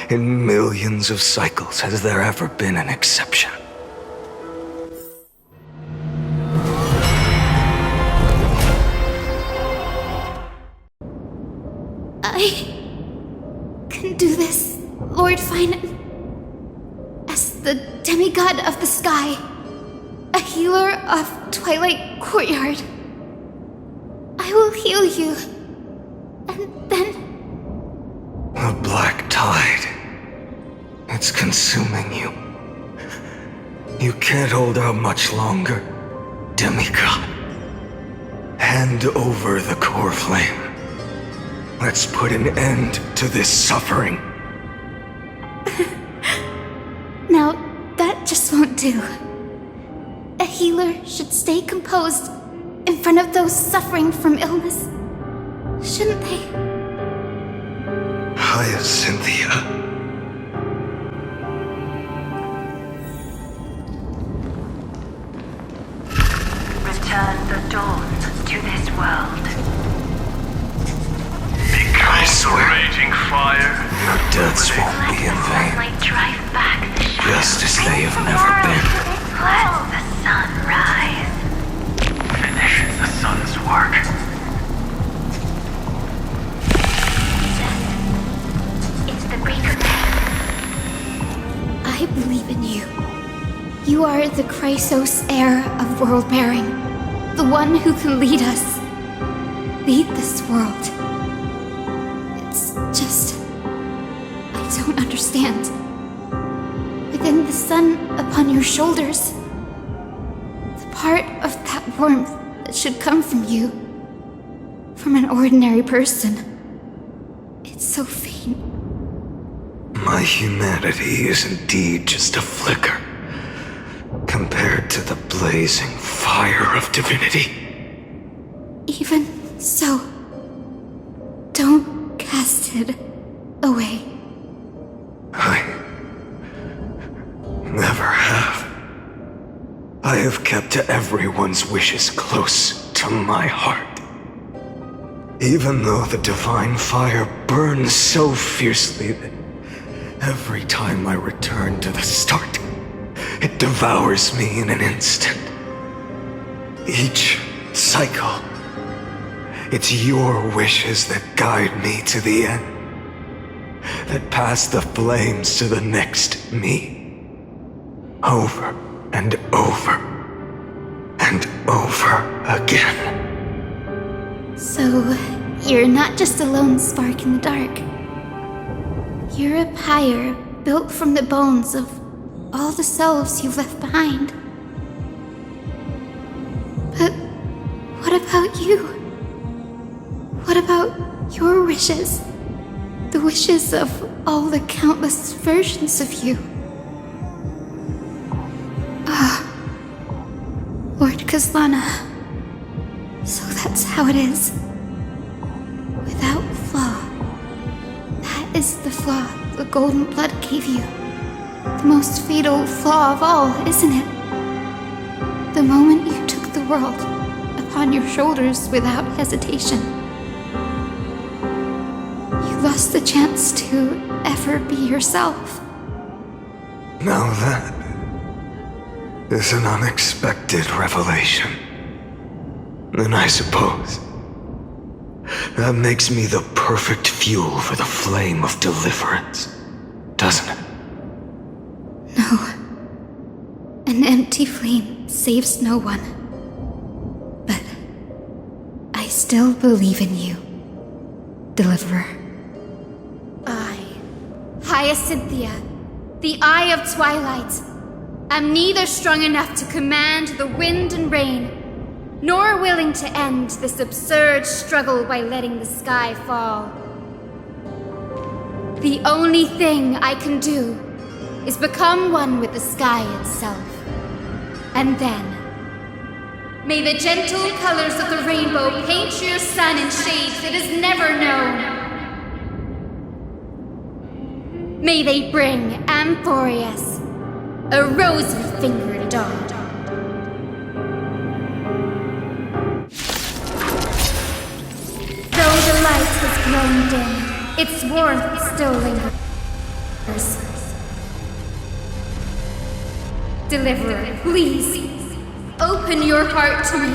in millions of cycles has there ever been an exception. I can do this, Lord Finan. As the demigod of the sky, a healer of Twilight Courtyard, I will heal you, and then... The black tide. It's consuming you. You can't hold out much longer, demigod. Hand over the Coreflame. Let's put an end to this suffering. Now, that just won't do. A healer should stay composed in front of those suffering from illness, shouldn't they? Hyacinthia. Return the dawn to this world. Becomes a raging fire. Your deaths won't be in vain, Drive back the shadows. just as they have never been. Let the sun rise. Finish the sun's work. It's the Recurrence. I believe in you. You are the Chrysos heir of world-bearing, the one who can lead us. Lead this world. It's just... I don't understand. Within the sun upon your shoulders, the part of that warmth that should come from you, from an ordinary person, it's so faint. My humanity is indeed just a flicker, compared to the blazing fire of divinity. Even so, don't cast it away. I never have. I have kept everyone's wishes close to my heart. Even though the divine fire burns so fiercely that every time I return to the start, it devours me in an instant. Each cycle, it's your wishes that guide me to the end, that pass the flames to the next me. Over and over and over again. So, you're not just a lone spark in the dark. You're a pyre built from the bones of all the selves you've left behind. But what about you? What about your wishes? The wishes of all the countless versions of you? Lord Kaslana. So that's how it is. Without flaw. That is the flaw the golden blood gave you. The most fatal flaw of all, isn't it? The moment you took the world upon your shoulders without hesitation. You lost the chance to ever be yourself. Now that is an unexpected revelation. And I suppose that makes me the perfect fuel for the flame of deliverance, doesn't it? No. An empty flame saves no one. But I still believe in you, Deliverer. I, Hyacinthia, the Eye of Twilight, am neither strong enough to command the wind and rain, nor willing to end this absurd struggle by letting the sky fall. The only thing I can do is become one with the sky itself. And then, may the gentle colors of the rainbow paint your sun in shades it has never known. May they bring Amphorius, a rosy-fingered dog. Though the light has grown dim, its warmth still lingers. Deliverer, please, open your heart to me.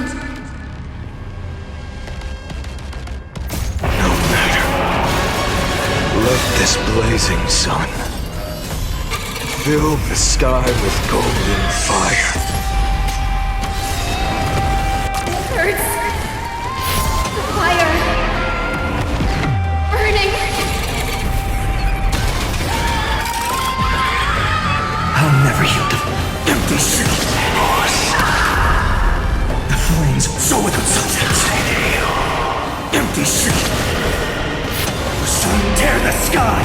No matter. Let this blazing sun fill the sky with golden fire. It hurts. The fire. Burning. I'll never yield to empty shit. The flames soar without substance. Empty shit. The sun tear the sky.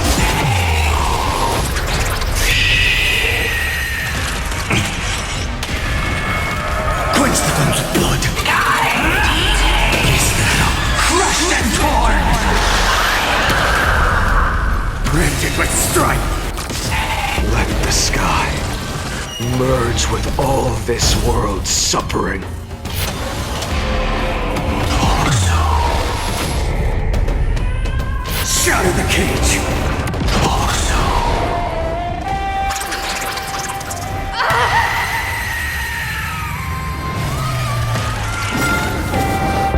Quench the flames with blood. Is that crushed and torn? Branded with strife. Let the sky merge with all this world's suffering. Shatter the cage!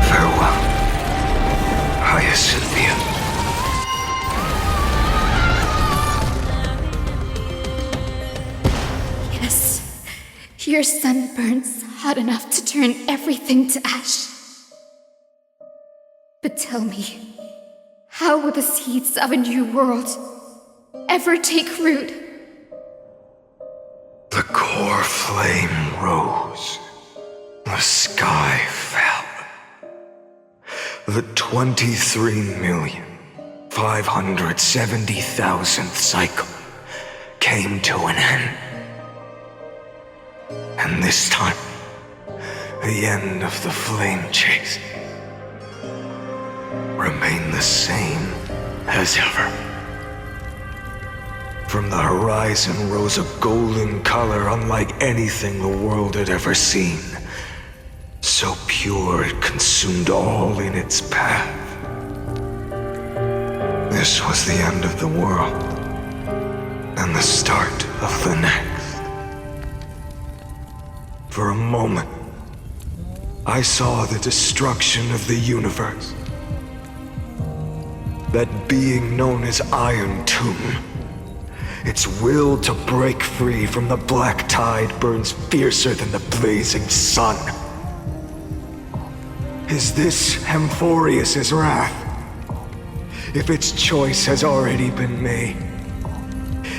Farewell, Hyacinthia. Your sun burns hot enough to turn everything to ash. But tell me, how will the seeds of a new world ever take root? The Coreflame rose. The sky fell. The 23,570,000th cycle came to an end. And this time, the end of the flame chase remained the same as ever. From the horizon rose a golden color unlike anything the world had ever seen. So pure it consumed all in its path. This was the end of the world, and the start of the next. For a moment, I saw the destruction of the universe. That being known as Iron Tomb, its will to break free from the black tide burns fiercer than the blazing sun. Is this Amphorius' wrath? If its choice has already been made,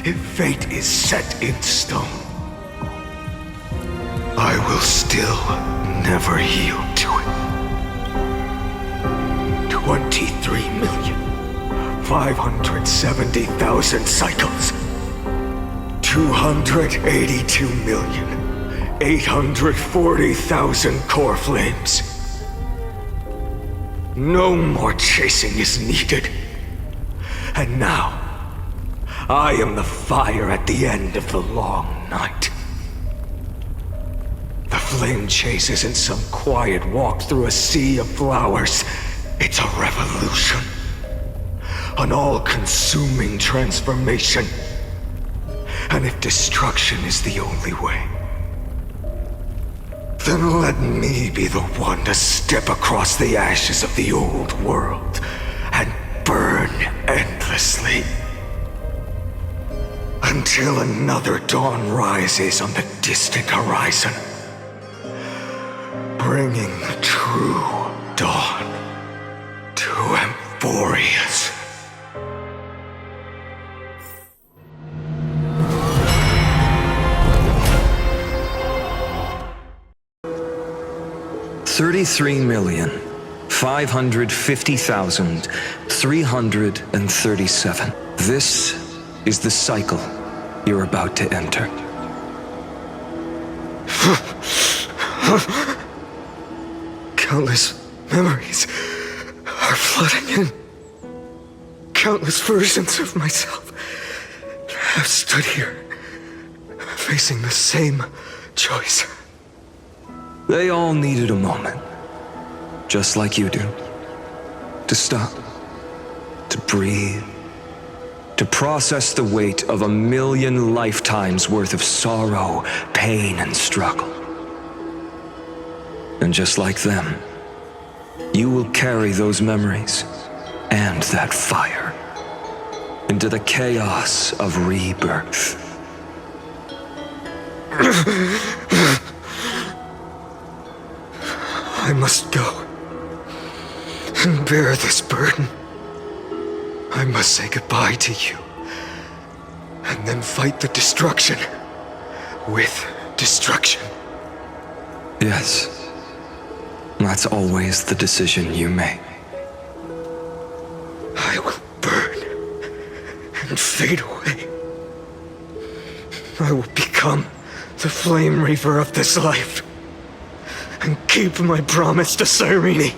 if fate is set in stone, I will still never yield to it. 23,570,000 cycles. 282,840,000 Coreflames. No more chasing is needed. And now, I am the fire at the end of the long night. The flame chase isn't some quiet walk through a sea of flowers. It's a revolution. An all-consuming transformation. And if destruction is the only way, Then let me be the one to step across the ashes of the old world and burn endlessly. Until another dawn rises on the distant horizon, bringing the true dawn to Emphorius. $33,550,337. This is the cycle you're about to enter. Countless memories are flooding in. Countless versions of myself have stood here, facing the same choice. They all needed a moment, just like you do. To stop, to breathe, to process the weight of 1,000,000 lifetimes worth of sorrow, pain, and struggle. And just like them, you will carry those memories and that fire into the chaos of rebirth. I must go and bear this burden. I must say goodbye to you, and then fight the destruction with destruction. Yes, that's always the decision you make. I will burn and fade away. I will become the flame reaver of this life and keep my promise to Cyrene.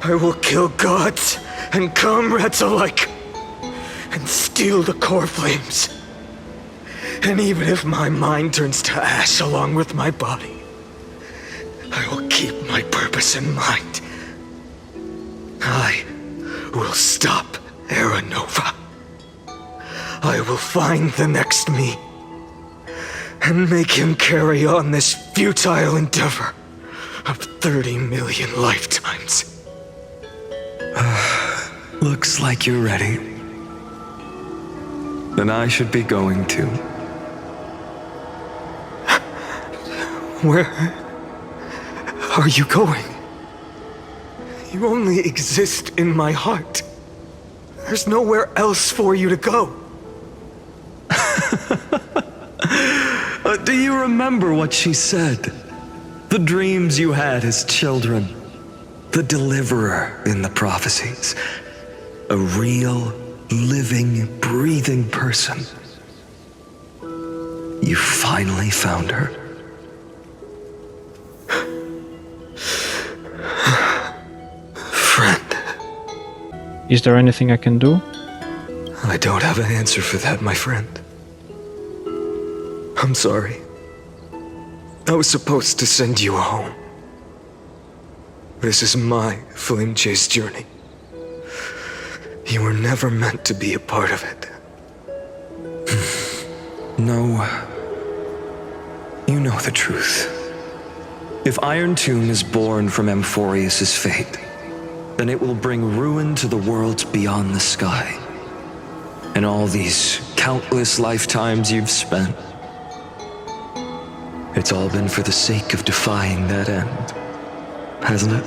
I will kill gods and comrades alike and steal the Coreflames. And even if my mind turns to ash along with my body, I will keep my purpose in mind. I will stop Era Nova. I will find the next me and make him carry on this futile endeavor of 30 million lifetimes. Looks like you're ready. Then I should be going too. Where are you going? You only exist in my heart. There's nowhere else for you to go. Do you remember what she said? The dreams you had as children. The deliverer in the prophecies. A real, living, breathing person. You finally found her. Friend. Is there anything I can do? I don't have an answer for that, my friend. I'm sorry. I was supposed to send you home. This is my flame chase journey. You were never meant to be a part of it. No. You know the truth. If Iron Tomb is born from Emphorius' fate, then it will bring ruin to the worlds beyond the sky. And all these countless lifetimes you've spent, it's all been for the sake of defying that end, hasn't it?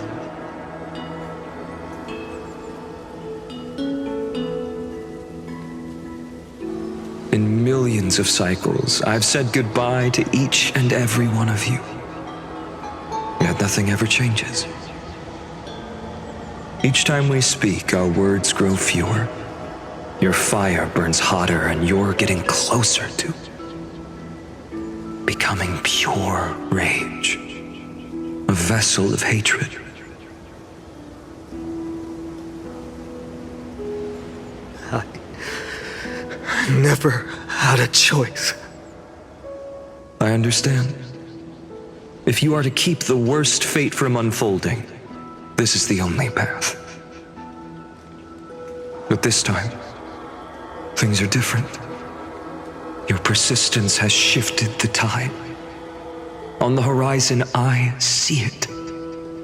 In millions of cycles, I've said goodbye to each and every one of you. Yet nothing ever changes. Each time we speak, our words grow fewer. Your fire burns hotter, and you're getting closer to becoming pure rage, a vessel of hatred. I never had a choice. I understand. If you are to keep the worst fate from unfolding, this is the only path. But this time, things are different. Your persistence has shifted the tide. On the horizon, I see it.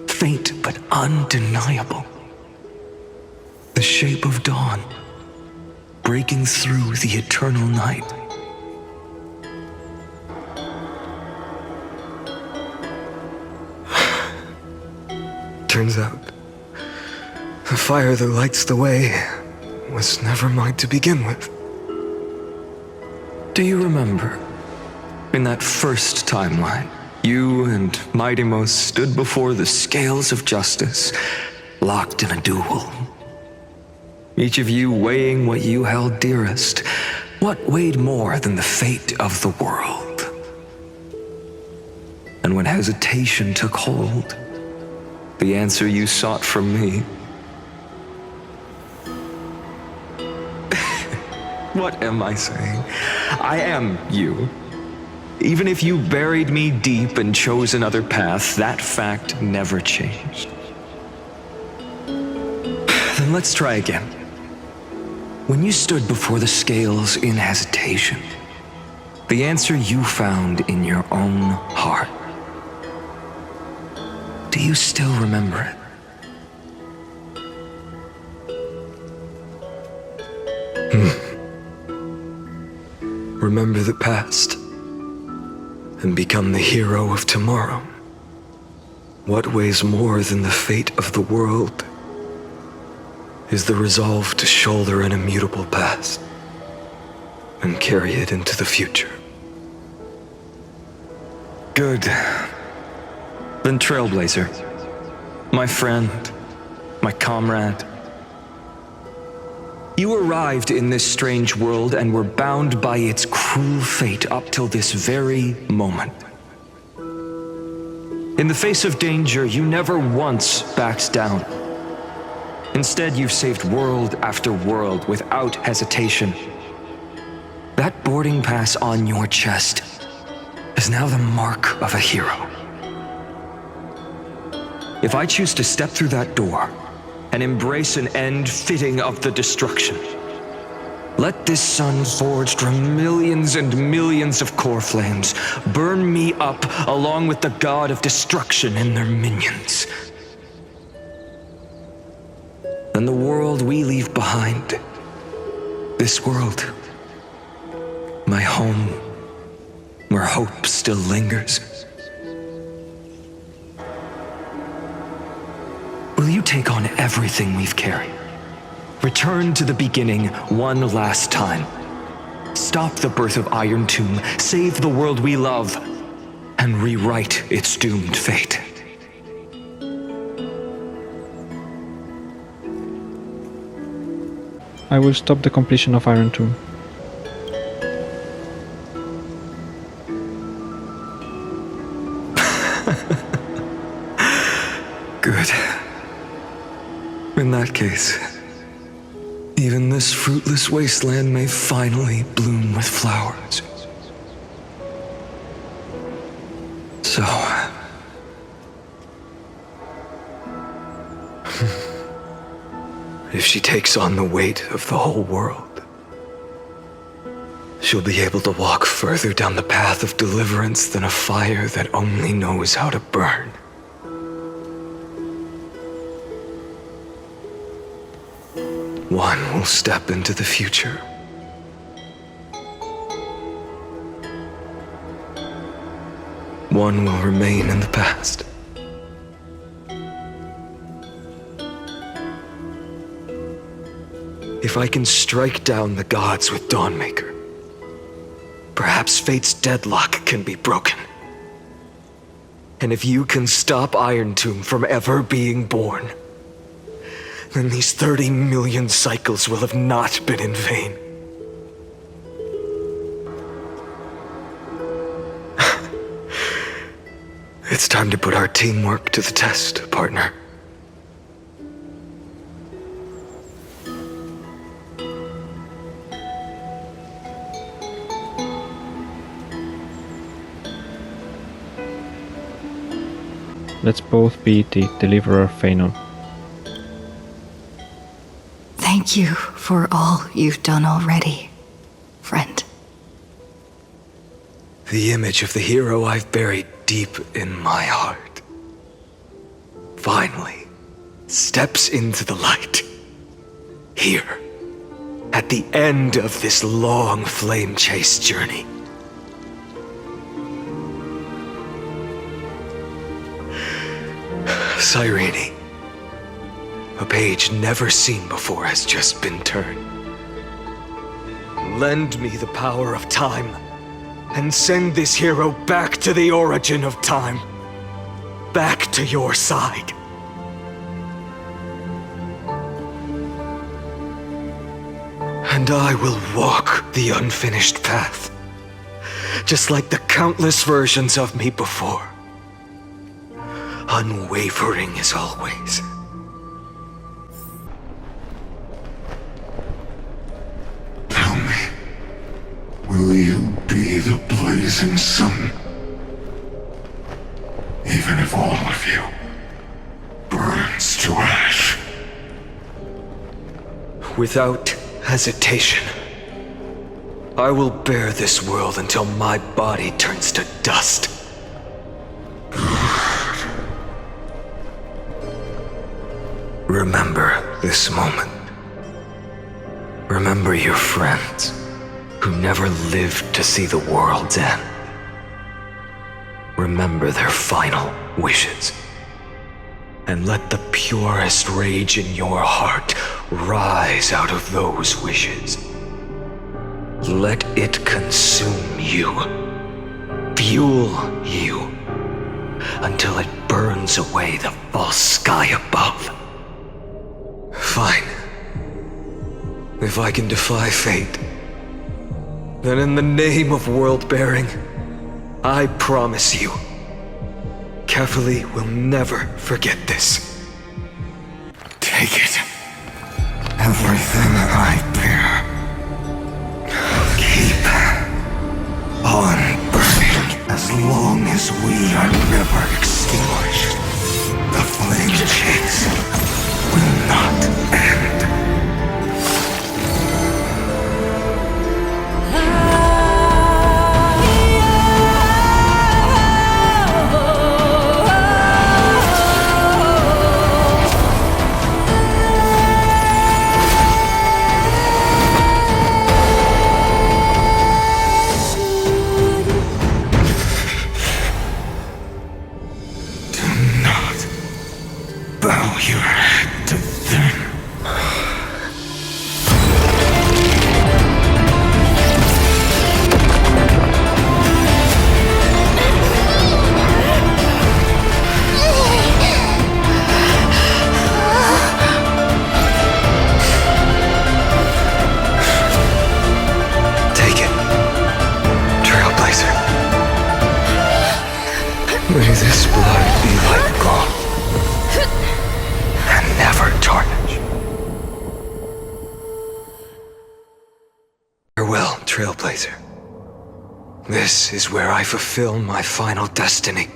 Faint but undeniable. The shape of dawn, breaking through the eternal night. Turns out, the fire that lights the way was never mine to begin with. Do you remember, in that first timeline, you and Mydeimos stood before the scales of justice, locked in a duel? Each of you weighing what you held dearest. What weighed more than the fate of the world? And when hesitation took hold, the answer you sought from me. What am I saying? I am you. Even if you buried me deep and chose another path, that fact never changed. Then let's try again. When you stood before the scales in hesitation, the answer you found in your own heart. Do you still remember it? Remember the past and become the hero of tomorrow. What weighs more than the fate of the world is the resolve to shoulder an immutable past and carry it into the future. Good. Then Trailblazer, my friend, my comrade. You arrived in this strange world and were bound by its cruel fate up till this very moment. In the face of danger, you never once backed down. Instead, you've saved world after world without hesitation. That boarding pass on your chest is now the mark of a hero. If I choose to step through that door and embrace an end fitting of the destruction, let this sun forged from millions and millions of Coreflames burn me up along with the god of destruction and their minions. Then the world we leave behind, this world, my home, where hope still lingers. Will you take on everything we've carried? Return to the beginning one last time. Stop the birth of Iron Tomb, save the world we love, and rewrite its doomed fate. I will stop the completion of Iron Tomb. Good. In that case, even this fruitless wasteland may finally bloom with flowers. So... if she takes on the weight of the whole world, she'll be able to walk further down the path of deliverance than a fire that only knows how to burn. One will step into the future. One will remain in the past. If I can strike down the gods with Dawnmaker, perhaps fate's deadlock can be broken. And if you can stop Iron Tomb from ever being born, then these 30 million cycles will have not been in vain. It's time to put our teamwork to the test, partner. Let's both be the Deliverer Phanon. Thank you for all you've done already, friend. The image of the hero I've buried deep in my heart finally steps into the light. Here, at the end of this long flame chase journey. Cyrene, a page never seen before has just been turned. Lend me the power of time, and send this hero back to the origin of time. Back to your side. And I will walk the unfinished path, just like the countless versions of me before. Unwavering as always. Tell me, will you be the blazing sun? Even if all of you burns to ash? Without hesitation, I will bear this world until my body turns to dust. Remember this moment. Remember your friends who never lived to see the world's end. Remember their final wishes. And let the purest rage in your heart rise out of those wishes. Let it consume you, fuel you, until it burns away the false sky above. Fine. If I can defy fate, then in the name of world-bearing, I promise you, Kefali will never forget this. Take it. Everything I bear. Keep on burning as long as we are never extinguished. The flame chase will not end. Bow your head to them. Take it, Trailblazer. May this blood be like gold. And never tarnish. Farewell, Trailblazer. This is where I fulfill my final destiny.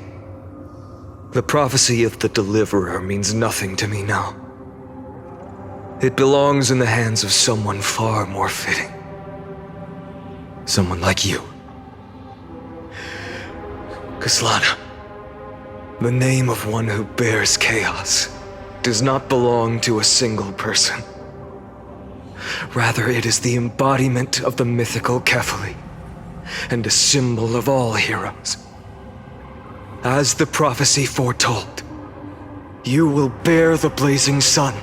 The prophecy of the Deliverer means nothing to me now. It belongs in the hands of someone far more fitting. Someone like you. Kaslana, the name of one who bears chaos does not belong to a single person. Rather, it is the embodiment of the mythical Kefali, and a symbol of all heroes. As the prophecy foretold, you will bear the blazing sun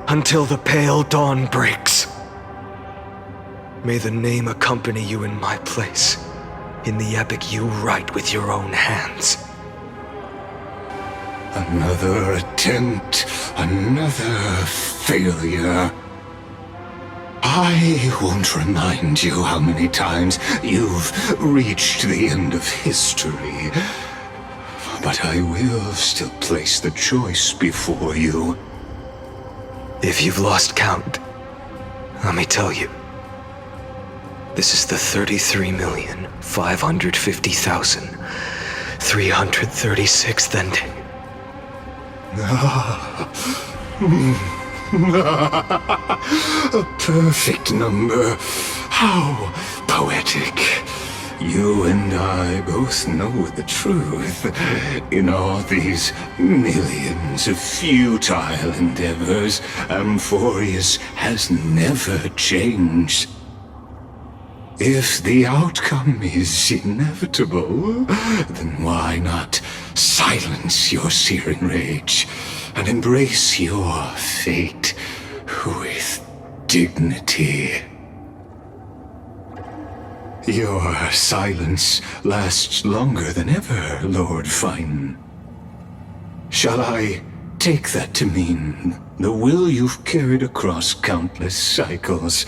until the pale dawn breaks. May the name accompany you in my place, in the epic you write with your own hands. Another attempt, another failure. I won't remind you how many times you've reached the end of history, but I will still place the choice before you. If you've lost count, let me tell you. This is the 33,550,336th ending. A perfect number. How poetic. You and I both know the truth. In all these millions of futile endeavors, Amphorius has never changed. If the outcome is inevitable, then why not silence your searing rage and embrace your fate with dignity? Your silence lasts longer than ever, Lord Fine. Shall I take that to mean the will you've carried across countless cycles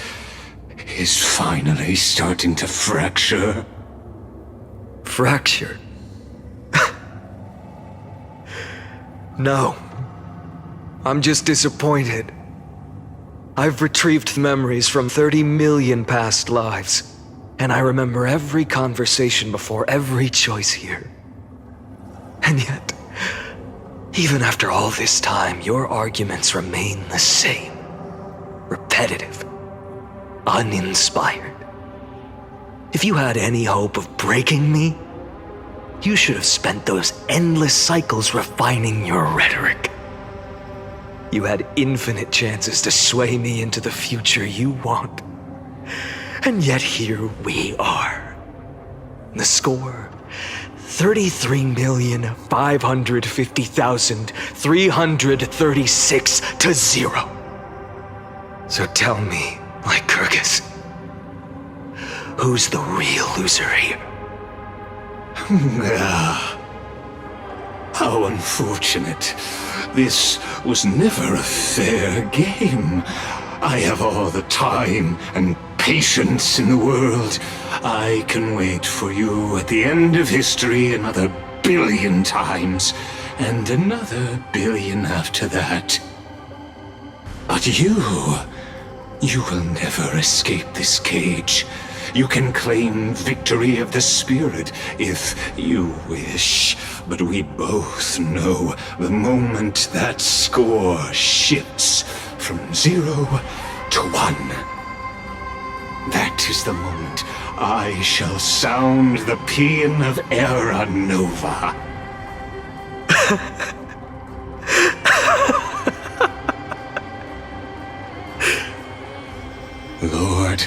is finally starting to fracture? Fracture? No. I'm just disappointed. I've retrieved memories from 30 million past lives, and I remember every conversation before every choice here. And yet, even after all this time, your arguments remain the same. Repetitive. Uninspired. If you had any hope of breaking me, you should have spent those endless cycles refining your rhetoric. You had infinite chances to sway me into the future you want. And yet here we are. The score, 33,550,336 to 0. So tell me, Lycurgus, who's the real loser here? How unfortunate. This was never a fair game. I have all the time and patience in the world. I can wait for you at the end of history another billion times, and another billion after that. But you will never escape this cage. You can claim victory of the spirit if you wish, but we both know the moment that score shifts from 0 to 1. That is the moment I shall sound the paean of Era Nova. Lord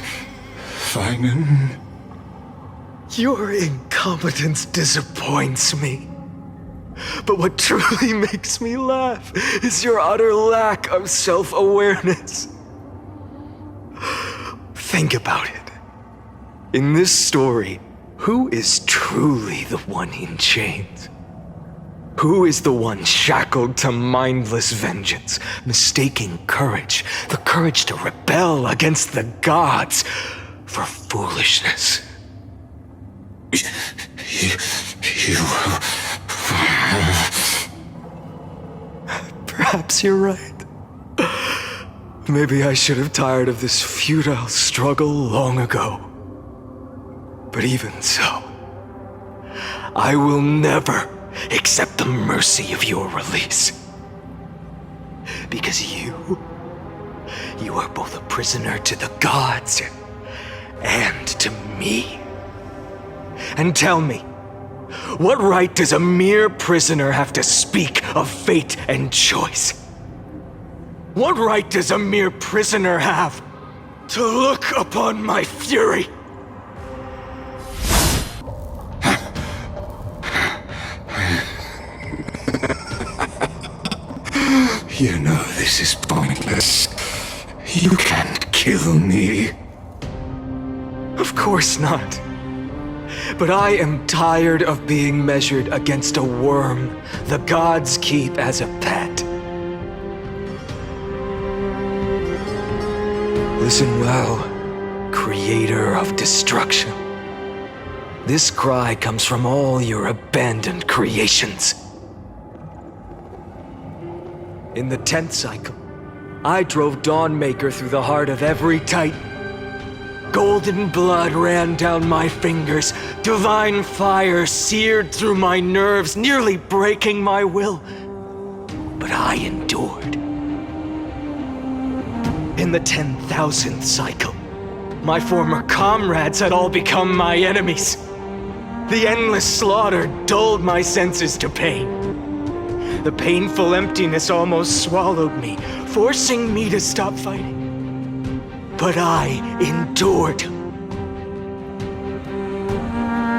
Finan? Your incompetence disappoints me. But what truly makes me laugh is your utter lack of self-awareness. Think about it. In this story, who is truly the one in chains? Who is the one shackled to mindless vengeance, mistaking courage, the courage to rebel against the gods, for foolishness? Perhaps you're right. Maybe I should have tired of this futile struggle long ago. But even so, I will never accept the mercy of your release. Because you are both a prisoner to the gods and to me. And tell me, what right does a mere prisoner have to speak of fate and choice? What right does a mere prisoner have to look upon my fury? You know this is pointless. You can't kill me. Of course not. But I am tired of being measured against a worm the gods keep as a pet. Listen well, creator of destruction. This cry comes from all your abandoned creations. In the 10th cycle, I drove Dawnmaker through the heart of every Titan. Golden blood ran down my fingers, divine fire seared through my nerves, nearly breaking my will. But I endured. In the 10,000th cycle, my former comrades had all become my enemies. The endless slaughter dulled my senses to pain. The painful emptiness almost swallowed me, forcing me to stop fighting. But I endured.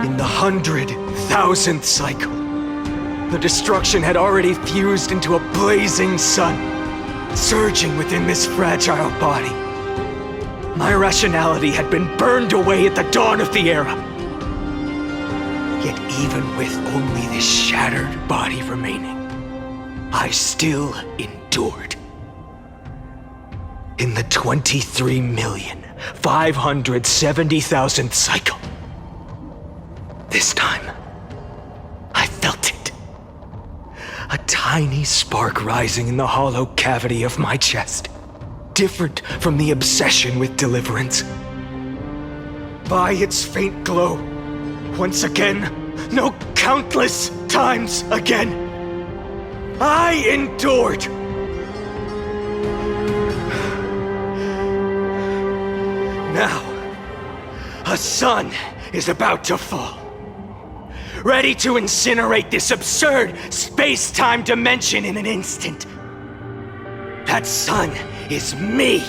In the 100,000th cycle, the destruction had already fused into a blazing sun, surging within this fragile body. My rationality had been burned away at the dawn of the era. Yet even with only this shattered body remaining, I still endured. In the 23,570,000th cycle, this time, I felt it. A tiny spark rising in the hollow cavity of my chest, different from the obsession with deliverance. By its faint glow, once again, no, countless times again, I endured. Now, a sun is about to fall, ready to incinerate this absurd space-time dimension in an instant. That sun is me.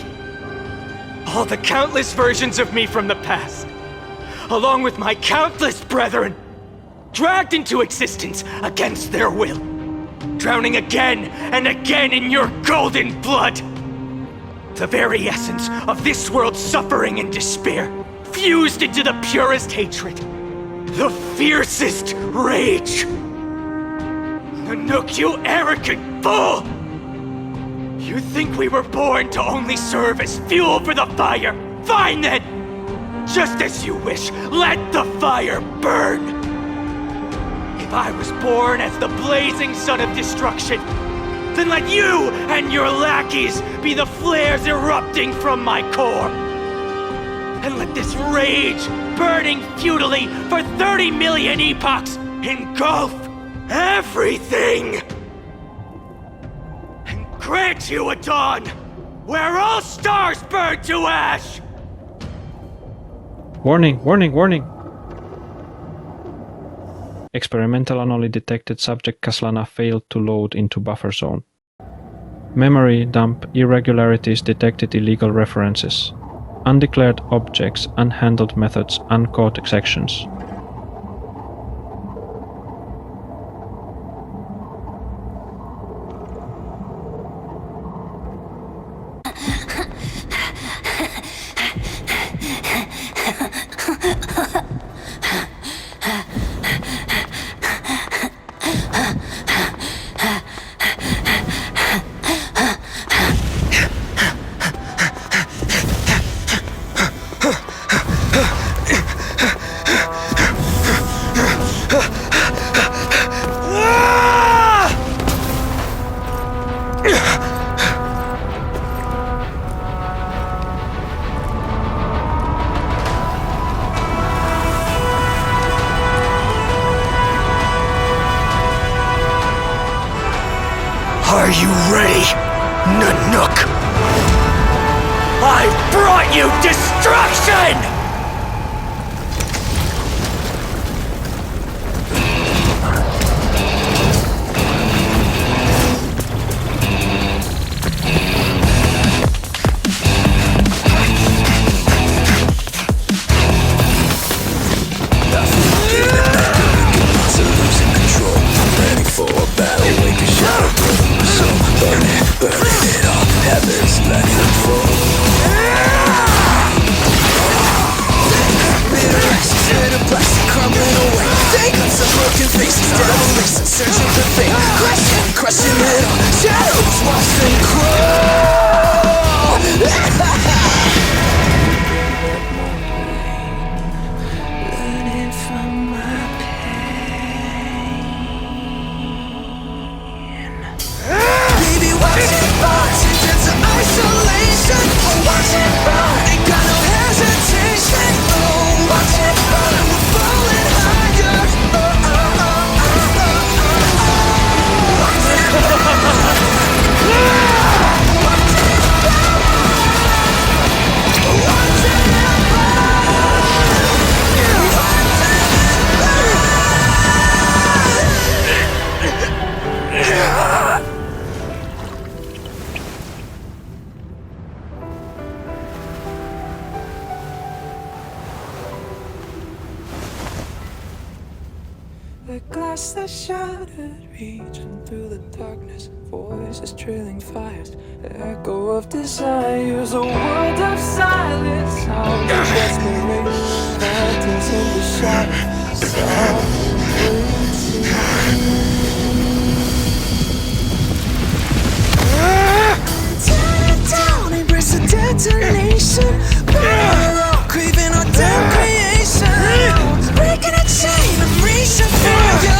All the countless versions of me from the past, along with my countless brethren, dragged into existence against their will, drowning again and again in your golden blood. The very essence of this world's suffering and despair, fused into the purest hatred, the fiercest rage. Nanook, you arrogant fool! You think we were born to only serve as fuel for the fire? Fine then! Just as you wish, let the fire burn! If I was born as the blazing sun of destruction, then let you and your lackeys be the flares erupting from my core. And let this rage, burning futilely for 30 million epochs, engulf everything! And grant you a dawn where all stars burn to ash! Warning, warning, warning! Experimental anomaly detected. Subject Kaslana failed to load into buffer zone. Memory dump irregularities detected. Illegal references. Undeclared objects, unhandled methods, uncaught sections. Are you ready, Nanook? I've brought you destruction! a glass that's shattered, reaching through the darkness, voices trailing fires, echo of desires, a world of silence, sounds of desperation, phantoms in the shadow, tear it down, embrace the detonation, craving our damn creation, breaking a chain, I'm reaching for you.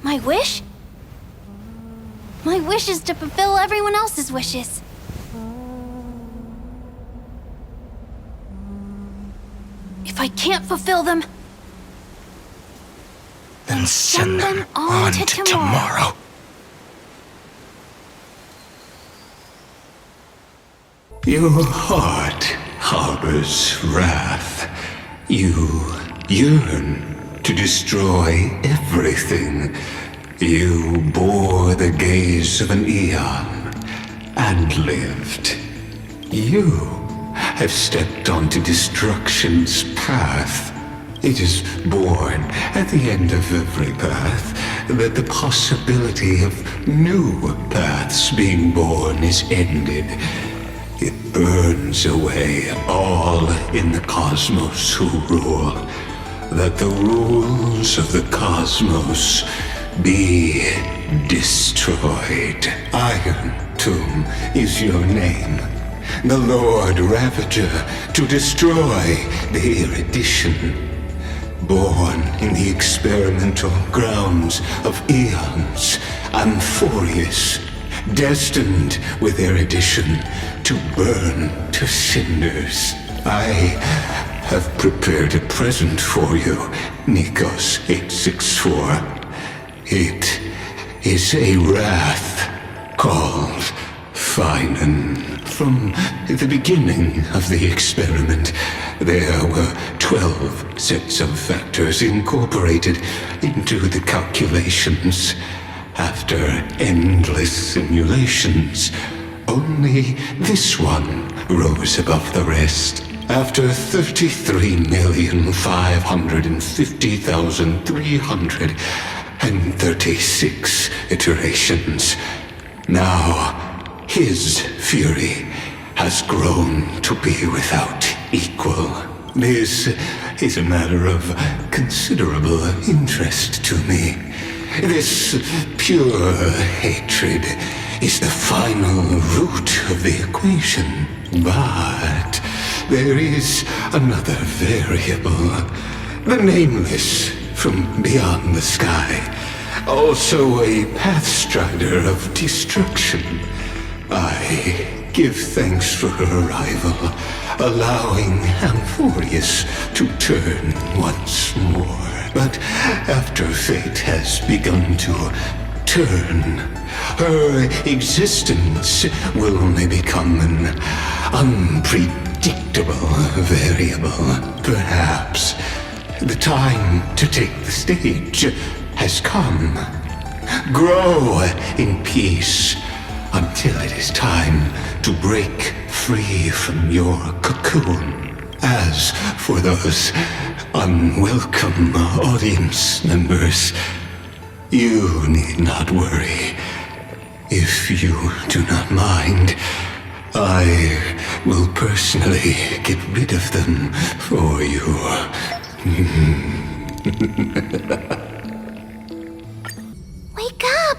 My wish? My wish is to fulfill everyone else's wishes. If I can't fulfill them, then send them on to tomorrow. Your heart harbors wrath. You yearn to destroy everything. You bore the gaze of an eon and lived. You have stepped onto destruction's path. It is born at the end of every path that the possibility of new paths being born is ended. It burns away all in the cosmos who rule, that the rules of the cosmos be destroyed. Iron Tomb is your name, the Lord Ravager, to destroy the erudition. Born in the experimental grounds of eons, Amphorius, destined with erudition to burn to cinders. I have prepared a present for you, Nikos 864. It is a wrath called Finan. From the beginning of the experiment, there were 12 sets of factors incorporated into the calculations. After endless simulations, only this one rose above the rest. After 33,550,336 iterations, now his fury has grown to be without equal. This is a matter of considerable interest to me. This pure hatred is the final root of the equation. But there is another variable. The nameless from beyond the sky. Also a pathstrider of destruction. I give thanks for her arrival, allowing Amphorius to turn once more. But after fate has begun to turn, her existence will only become an unpredictable variable. Perhaps the time to take the stage has come. Grow in peace until it is time to break free from your cocoon. As for those unwelcome audience members. You need not worry. If you do not mind, I will personally get rid of them for you. Wake up!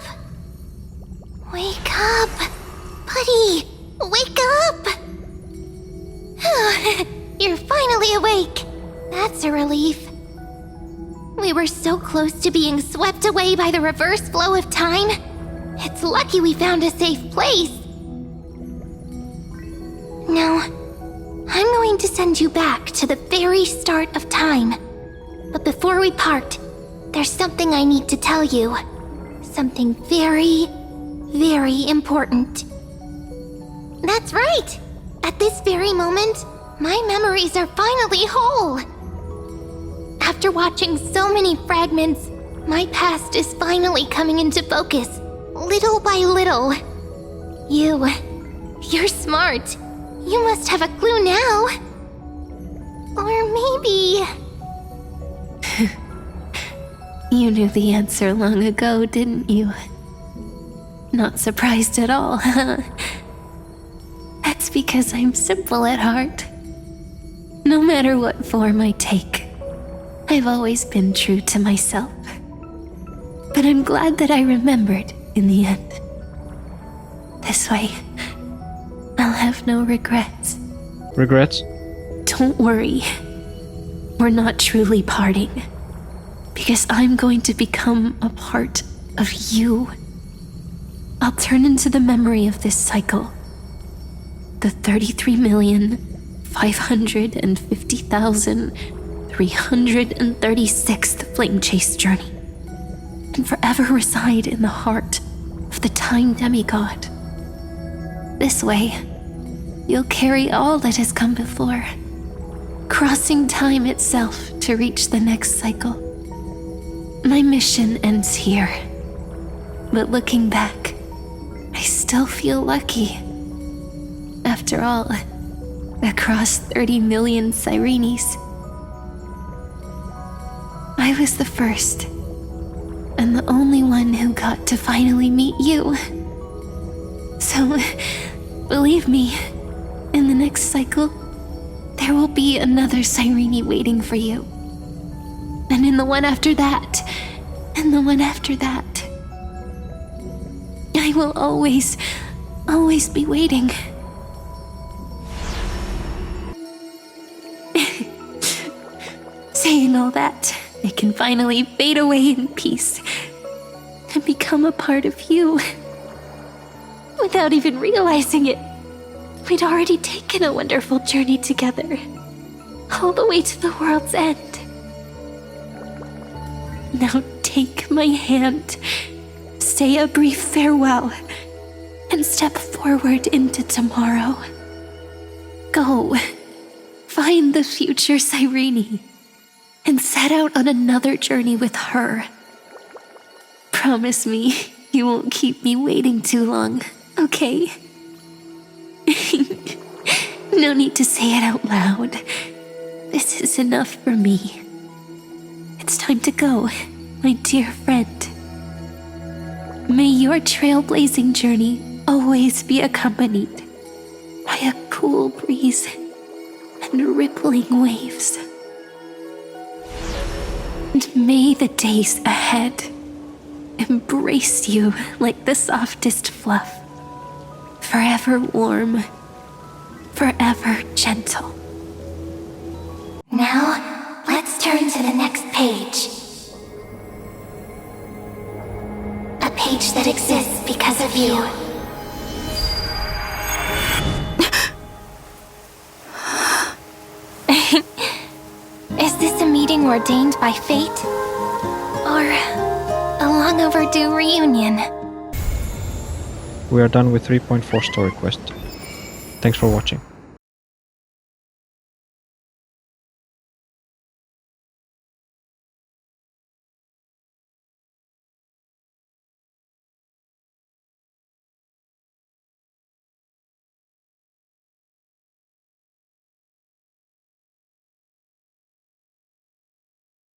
Wake up! Buddy! Wake up! You're finally awake. That's a relief. We were so close to being swept away by the reverse flow of time. It's lucky we found a safe place. Now, I'm going to send you back to the very start of time. But before we part, there's something I need to tell you. Something very, very important. That's right! At this very moment, my memories are finally whole. After watching so many fragments, my past is finally coming into focus, little by little. You're smart. You must have a clue now. Or maybe... You knew the answer long ago, didn't you? Not surprised at all, huh? That's because I'm simple at heart. No matter what form I take, I've always been true to myself. But I'm glad that I remembered in the end. This way, I'll have no regrets. Regrets? Don't worry. We're not truly parting. Because I'm going to become a part of you. I'll turn into the memory of this cycle. The 33,550,336th Flame Chase journey. And forever reside in the heart of the Time Demigod. This way, you'll carry all that has come before, crossing time itself to reach the next cycle. My mission ends here, but looking back, I still feel lucky. After all, across 30 million Cyrenes, I was the first, and the only one who got to finally meet you. So, believe me, in the next cycle, there will be another Cyrene waiting for you. And in the one after that, and the one after that. I will always be waiting. Saying all that, I can finally fade away in peace and become a part of you. Without even realizing it, we'd already taken a wonderful journey together, all the way to the world's end. Now take my hand, say a brief farewell, and step forward into tomorrow. Go, find the future Cyrene, and set out on another journey with her. Promise me you won't keep me waiting too long, okay? No need to say it out loud. This is enough for me. It's time to go, my dear friend. May your trailblazing journey always be accompanied by a cool breeze and rippling waves. And may the days ahead embrace you like the softest fluff, forever warm, forever gentle. Now, let's turn to the next page. A page that exists because of you. Is this a meeting ordained by fate? Or a long overdue reunion? We are done with 3.4 story quest. Thanks for watching.